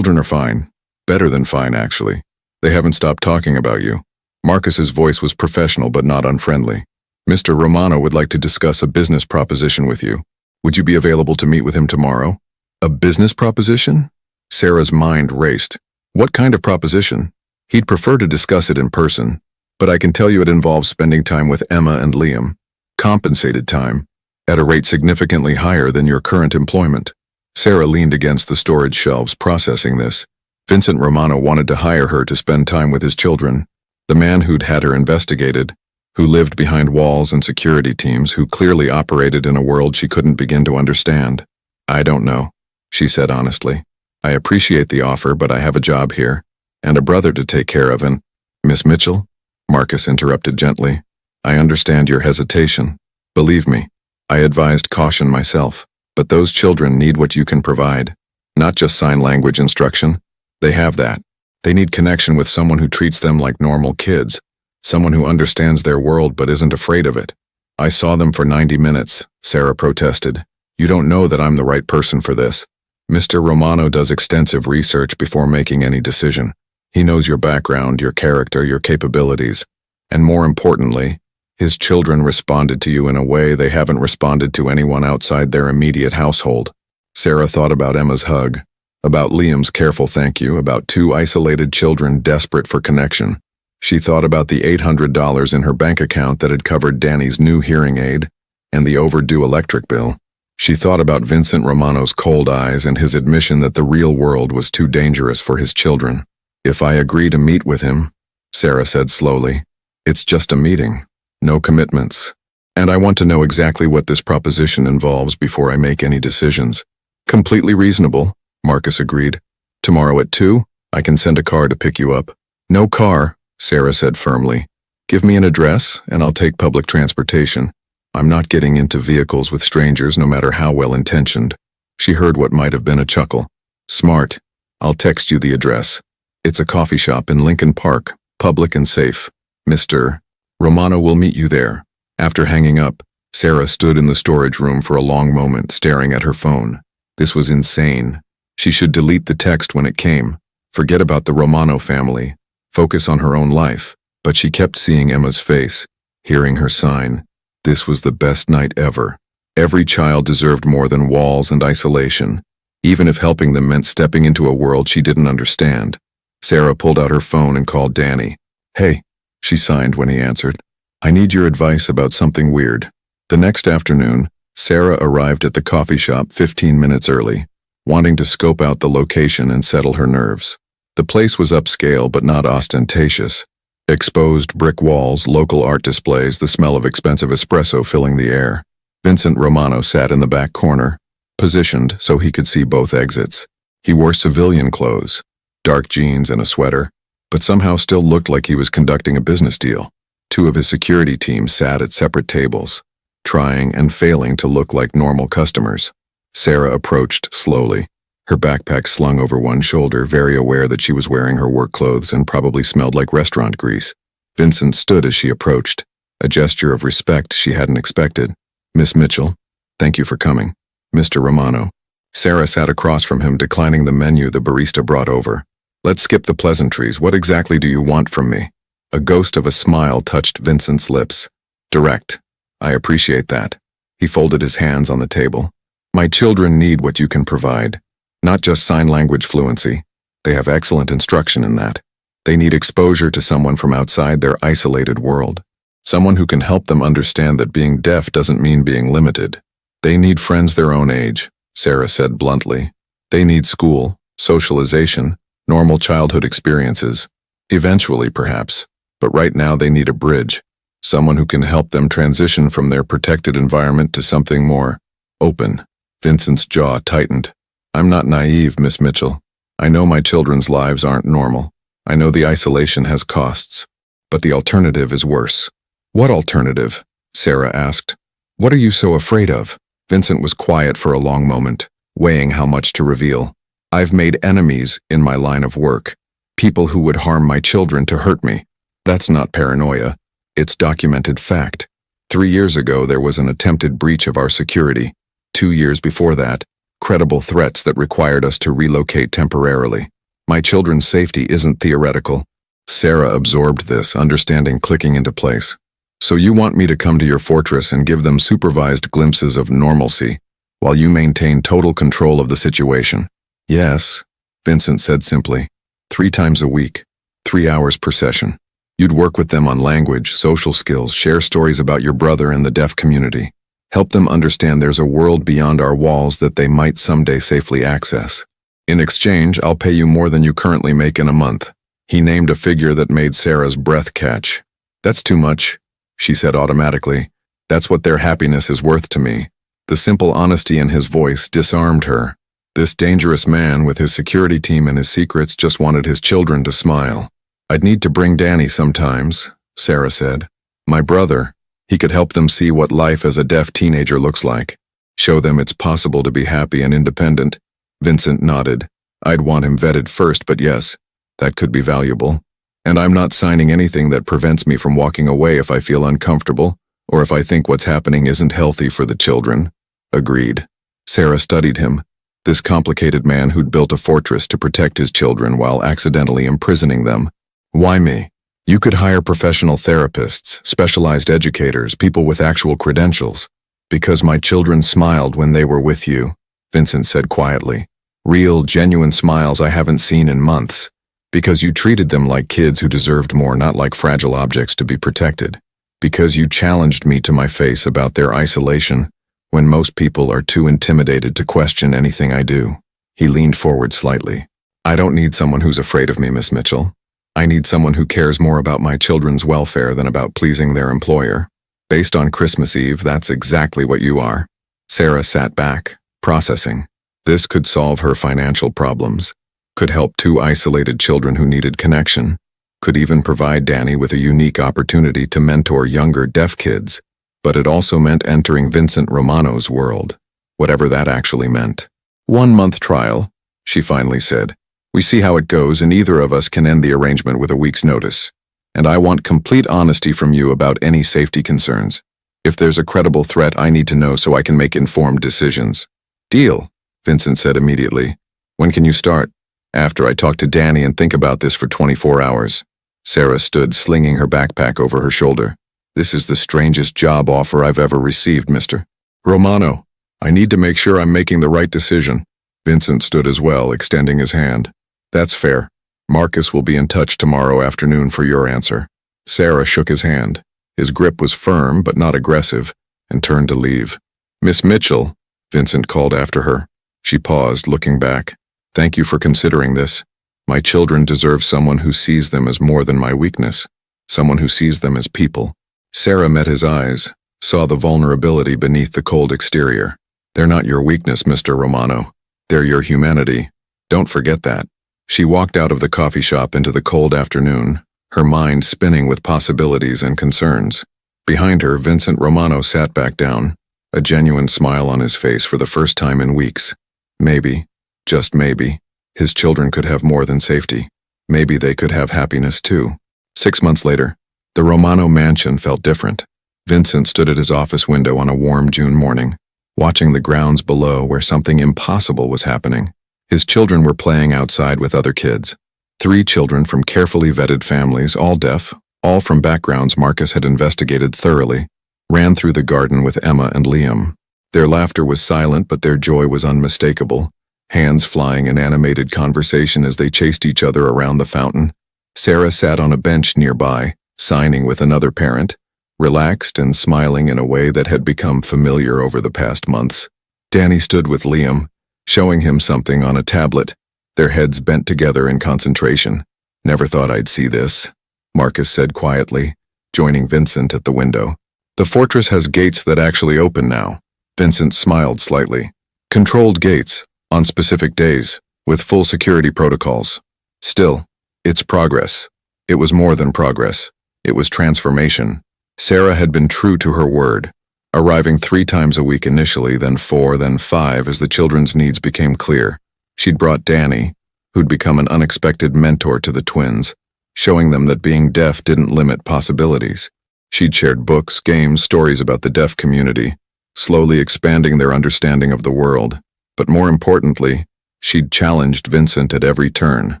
are fine. Better than fine, actually. They haven't stopped talking about you. Marcus's voice was professional but not unfriendly. Mr. Romano would like to discuss a business proposition with you. Would you be available to meet with him tomorrow? A business proposition? Sarah's mind raced. What kind of proposition? He'd prefer to discuss it in person, but I can tell you it involves spending time with Emma and Liam. Compensated time, at a rate significantly higher than your current employment. Sarah leaned against the storage shelves, processing this. Vincent Romano wanted to hire her to spend time with his children. The man who'd had her investigated, who lived behind walls and security teams, who clearly operated in a world she couldn't begin to understand. I don't know, she said honestly. I appreciate the offer, but I have a job here, and a brother to take care of, and… Miss Mitchell? Marcus interrupted gently. I understand your hesitation. Believe me, I advised caution myself, but those children need what you can provide. Not just sign language instruction. They have that. They need connection with someone who treats them like normal kids, someone who understands their world but isn't afraid of it. I saw them for 90 minutes, Sarah protested. You don't know that I'm the right person for this. Mr. Romano does extensive research before making any decision. He knows your background, your character, your capabilities, and more importantly, his children responded to you in a way they haven't responded to anyone outside their immediate household. Sarah thought about Emma's hug, about Liam's careful thank you, about 2 isolated children desperate for connection. She thought about the $800 in her bank account that had covered Danny's new hearing aid and the overdue electric bill. She thought about Vincent Romano's cold eyes and his admission that the real world was too dangerous for his children. If I agree to meet with him, Sarah said slowly, it's just a meeting, no commitments. And I want to know exactly what this proposition involves before I make any decisions. Completely reasonable, Marcus agreed. Tomorrow at 2, I can send a car to pick you up. No car, Sarah said firmly. Give me an address and I'll take public transportation. I'm not getting into vehicles with strangers no matter how well-intentioned. She heard what might have been a chuckle. Smart. I'll text you the address. It's a coffee shop in Lincoln Park, public and safe. Mr. Romano will meet you there. After hanging up, Sarah stood in the storage room for a long moment, staring at her phone. This was insane. She should delete the text when it came. Forget about the Romano family. Focus on her own life. But she kept seeing Emma's face, hearing her sign. This was the best night ever. Every child deserved more than walls and isolation, even if helping them meant stepping into a world she didn't understand. Sarah pulled out her phone and called Danny. Hey, she signed when he answered. I need your advice about something weird. The next afternoon, Sarah arrived at the coffee shop 15 minutes early, wanting to scope out the location and settle her nerves. The place was upscale but not ostentatious. Exposed brick walls, local art displays, the smell of expensive espresso filling the air. Vincent Romano sat in the back corner, positioned so he could see both exits. He wore civilian clothes, dark jeans and a sweater, but somehow still looked like he was conducting a business deal. Two of his security team sat at separate tables, trying and failing to look like normal customers. Sarah approached slowly, her backpack slung over one shoulder, very aware that she was wearing her work clothes and probably smelled like restaurant grease. Vincent stood as she approached, a gesture of respect she hadn't expected. "Miss Mitchell, thank you for coming." "Mr. Romano." Sarah sat across from him, declining the menu the barista brought over. "Let's skip the pleasantries. What exactly do you want from me?" A ghost of a smile touched Vincent's lips. "Direct. I appreciate that." He folded his hands on the table. "My children need what you can provide. Not just sign language fluency. They have excellent instruction in that. They need exposure to someone from outside their isolated world. Someone who can help them understand that being deaf doesn't mean being limited. They need friends their own age," Sarah said bluntly. "They need school, socialization, normal childhood experiences. Eventually, perhaps. But right now they need a bridge. Someone who can help them transition from their protected environment to something more open." Vincent's jaw tightened. "I'm not naive, Miss Mitchell. I know my children's lives aren't normal. I know the isolation has costs. But the alternative is worse." "What alternative?" Sarah asked. "What are you so afraid of?" Vincent was quiet for a long moment, weighing how much to reveal. "I've made enemies in my line of work. People who would harm my children to hurt me. That's not paranoia. It's documented fact. 3 years ago, there was an attempted breach of our security. 2 years before that, credible threats that required us to relocate temporarily. My children's safety isn't theoretical." Sarah absorbed this, understanding clicking into place. "So you want me to come to your fortress and give them supervised glimpses of normalcy, while you maintain total control of the situation?" "Yes," Vincent said simply. 3 times a week, 3 hours per session. You'd work with them on language, social skills, share stories about your brother and the deaf community. Help them understand there's a world beyond our walls that they might someday safely access. In exchange, I'll pay you more than you currently make in a month." He named a figure that made Sarah's breath catch. "That's too much," she said automatically. "That's what their happiness is worth to me." The simple honesty in his voice disarmed her. This dangerous man with his security team and his secrets just wanted his children to smile. "I'd need to bring Danny sometimes," Sarah said. "My brother. He could help them see what life as a deaf teenager looks like. Show them it's possible to be happy and independent." Vincent nodded. "I'd want him vetted first, but yes, that could be valuable. And I'm not signing anything that prevents me from walking away if I feel uncomfortable, or if I think what's happening isn't healthy for the children." "Agreed." Sarah studied him, this complicated man who'd built a fortress to protect his children while accidentally imprisoning them. "Why me? You could hire professional therapists, specialized educators, people with actual credentials." "Because my children smiled when they were with you," Vincent said quietly. "Real, genuine smiles I haven't seen in months. Because you treated them like kids who deserved more, not like fragile objects to be protected. Because you challenged me to my face about their isolation, when most people are too intimidated to question anything I do." He leaned forward slightly. "I don't need someone who's afraid of me, Miss Mitchell. I need someone who cares more about my children's welfare than about pleasing their employer. Based on Christmas Eve, that's exactly what you are." Sarah sat back, processing. This could solve her financial problems, could help 2 isolated children who needed connection, could even provide Danny with a unique opportunity to mentor younger deaf kids. But it also meant entering Vincent Romano's world, whatever that actually meant. "1-month trial," she finally said. "We see how it goes, and either of us can end the arrangement with a week's notice. And I want complete honesty from you about any safety concerns. If there's a credible threat, I need to know so I can make informed decisions." "Deal," Vincent said immediately. "When can you start?" "After I talk to Danny and think about this for 24 hours. Sarah stood, slinging her backpack over her shoulder. "This is the strangest job offer I've ever received, Mr. Romano. I need to make sure I'm making the right decision." Vincent stood as well, extending his hand. "That's fair. Marcus will be in touch tomorrow afternoon for your answer." Sarah shook his hand. His grip was firm but not aggressive, and turned to leave. "Miss Mitchell," Vincent called after her. She paused, looking back. "Thank you for considering this. My children deserve someone who sees them as more than my weakness, someone who sees them as people. Sarah met his eyes, saw the vulnerability beneath the cold exterior. They're not your weakness, Mr. Romano. They're your humanity. Don't forget that. She walked out of the coffee shop into the cold afternoon, her mind spinning with possibilities and concerns. Behind her, Vincent Romano sat back down, a genuine smile on his face for the first time in weeks. Maybe, just maybe, his children could have more than safety. Maybe they could have happiness too. 6 months later, the Romano mansion felt different. Vincent stood at his office window on a warm June morning, watching the grounds below where something impossible was happening. His children were playing outside with other kids. 3 children from carefully vetted families, all deaf, all from backgrounds Marcus had investigated thoroughly, ran through the garden with Emma and Liam. Their laughter was silent, but their joy was unmistakable, hands flying in animated conversation as they chased each other around the fountain. Sarah sat on a bench nearby, signing with another parent, relaxed and smiling in a way that had become familiar over the past months. Danny stood with Liam, showing him something on a tablet, their heads bent together in concentration. "Never thought I'd see this," Marcus said quietly, joining Vincent at the window. "The fortress has gates that actually open now." Vincent smiled slightly. "Controlled gates, on specific days, with full security protocols. Still, it's progress. It was more than progress. It was transformation." Sarah had been true to her word, arriving 3 times a week initially, then 4, then 5 as the children's needs became clear. She'd brought Danny, who'd become an unexpected mentor to the twins, showing them that being deaf didn't limit possibilities. She'd shared books, games, stories about the deaf community, slowly expanding their understanding of the world. But more importantly, she'd challenged Vincent at every turn.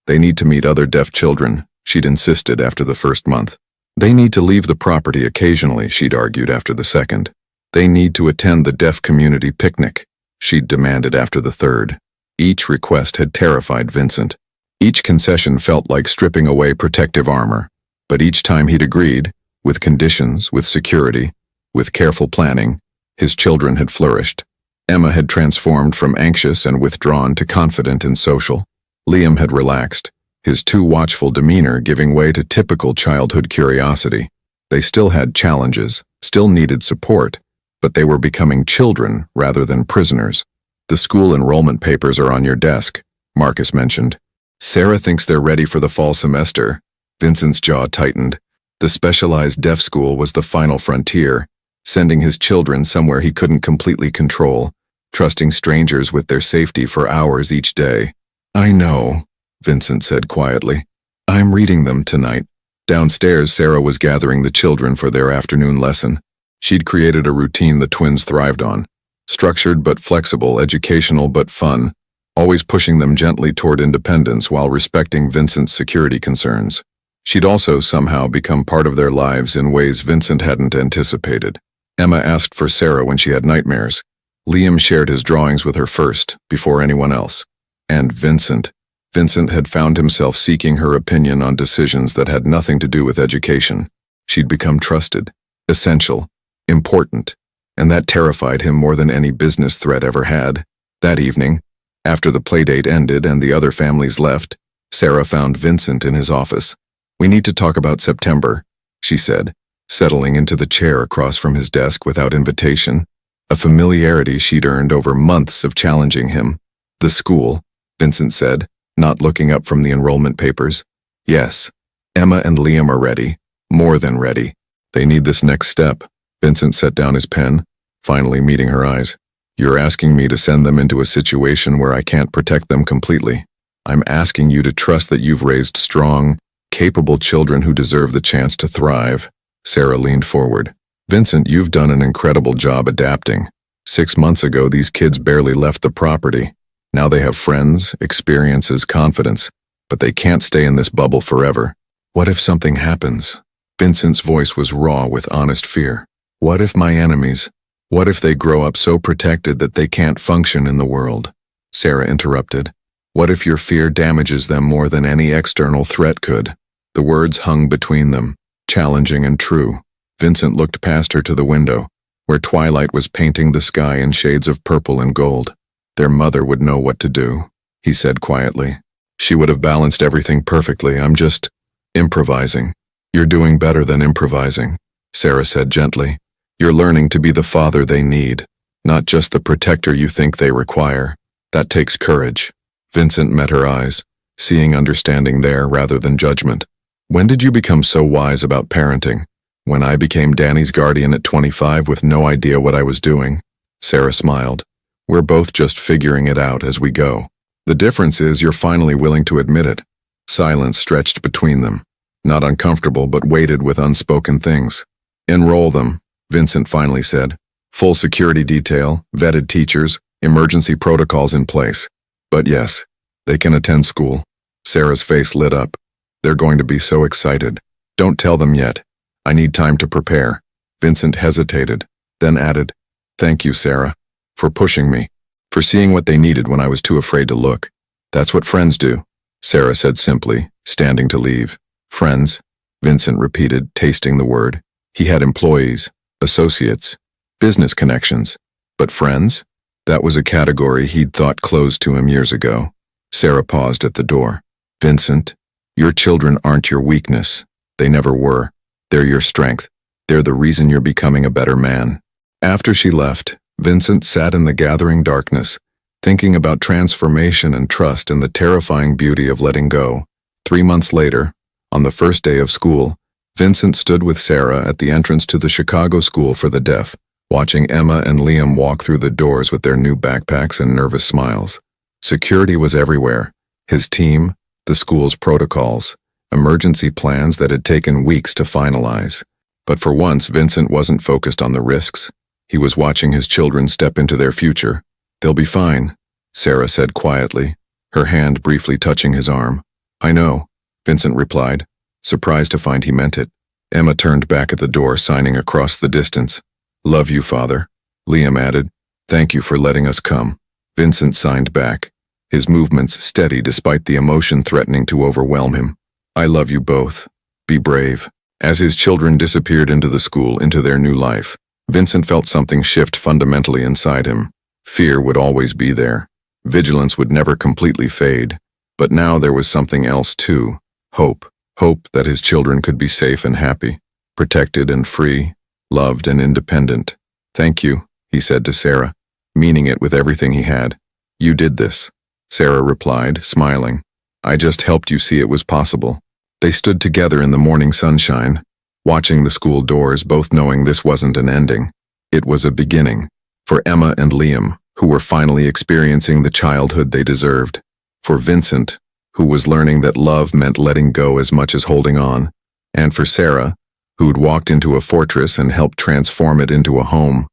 "They need to meet other deaf children," she'd insisted after the first month. "They need to leave the property occasionally," she'd argued after the second. "They need to attend the deaf community picnic," she'd demanded after the third. Each request had terrified Vincent. Each concession felt like stripping away protective armor. But each time he'd agreed, with conditions, with security, with careful planning, his children had flourished. Emma had transformed from anxious and withdrawn to confident and social. Liam had relaxed, his too watchful demeanor giving way to typical childhood curiosity. They still had challenges, still needed support, but they were becoming children rather than prisoners. "The school enrollment papers are on your desk," Marcus mentioned. "Sarah thinks they're ready for the fall semester." Vincent's jaw tightened. The specialized deaf school was the final frontier, sending his children somewhere he couldn't completely control, trusting strangers with their safety for hours each day. "I know," Vincent said quietly. "I'm reading them tonight." Downstairs, Sarah was gathering the children for their afternoon lesson. She'd created a routine the twins thrived on. Structured but flexible, educational but fun, always pushing them gently toward independence while respecting Vincent's security concerns. She'd also somehow become part of their lives in ways Vincent hadn't anticipated. Emma asked for Sarah when she had nightmares. Liam shared his drawings with her first, before anyone else. And Vincent had found himself seeking her opinion on decisions that had nothing to do with education. She'd become trusted, essential, important, and that terrified him more than any business threat ever had. That evening, after the playdate ended and the other families left, Sarah found Vincent in his office. "We need to talk about September," she said, settling into the chair across from his desk without invitation, a familiarity she'd earned over months of challenging him. "The school," Vincent said, not looking up from the enrollment papers. "Yes, Emma and Liam are ready, more than ready. They need this next step." Vincent set down his pen, finally meeting her eyes. "You're asking me to send them into a situation where I can't protect them completely. I'm asking you to trust that you've raised strong, capable children who deserve the chance to thrive." Sarah leaned forward. "Vincent, you've done an incredible job adapting. 6 months ago, these kids barely left the property. Now they have friends, experiences, confidence, but they can't stay in this bubble forever. What if something happens?" Vincent's voice was raw with honest fear. "What if my enemies? What if they grow up so protected that they can't function in the world?" Sarah interrupted. "What if your fear damages them more than any external threat could?" The words hung between them, challenging and true. Vincent looked past her to the window, where twilight was painting the sky in shades of purple and gold. "Their mother would know what to do," he said quietly. She would have balanced everything perfectly. I'm just improvising. You're doing better than improvising, Sarah said gently. You're learning to be the father they need, not just the protector you think they require. That takes courage. Vincent met her eyes, seeing understanding there rather than judgment. When did you become so wise about parenting? When I became Danny's guardian at 25 with no idea what I was doing. Sarah smiled. We're both just figuring it out as we go. The difference is you're finally willing to admit it. Silence stretched between them. Not uncomfortable, but weighted with unspoken things. Enroll them, Vincent finally said. Full security detail, vetted teachers, emergency protocols in place. But yes, they can attend school. Sarah's face lit up. They're going to be so excited. Don't tell them yet. I need time to prepare. Vincent hesitated, then added, Thank you, Sarah, for pushing me, for seeing what they needed when I was too afraid to look. That's what friends do, Sarah said simply, standing to leave. Friends, Vincent repeated, tasting the word. He had employees, associates, business connections. But friends? That was a category he'd thought closed to him years ago. Sarah paused at the door. Vincent, your children aren't your weakness. They never were. They're your strength. They're the reason you're becoming a better man. After she left, Vincent sat in the gathering darkness, thinking about transformation and trust and the terrifying beauty of letting go. 3 months later, on the first day of school, Vincent stood with Sarah at the entrance to the Chicago School for the Deaf, watching Emma and Liam walk through the doors with their new backpacks and nervous smiles. Security was everywhere. His team, the school's protocols, emergency plans that had taken weeks to finalize. But for once, Vincent wasn't focused on the risks. He was watching his children step into their future. They'll be fine, Sarah said quietly, her hand briefly touching his arm. I know, Vincent replied, surprised to find he meant it. Emma turned back at the door, signing across the distance. Love you, Father. Liam added, Thank you for letting us come. Vincent signed back, his movements steady despite the emotion threatening to overwhelm him. I love you both. Be brave. As his children disappeared into the school, into their new life, Vincent felt something shift fundamentally inside him. Fear would always be there. Vigilance would never completely fade. But now there was something else too. Hope. Hope that his children could be safe and happy, protected and free, loved and independent. Thank you, he said to Sarah, meaning it with everything he had. You did this, Sarah replied, smiling. I just helped you see it was possible. They stood together in the morning sunshine, watching the school doors, both knowing this wasn't an ending. It was a beginning. For Emma and Liam, who were finally experiencing the childhood they deserved. For Vincent, who was learning that love meant letting go as much as holding on. And for Sarah, who'd walked into a fortress and helped transform it into a home.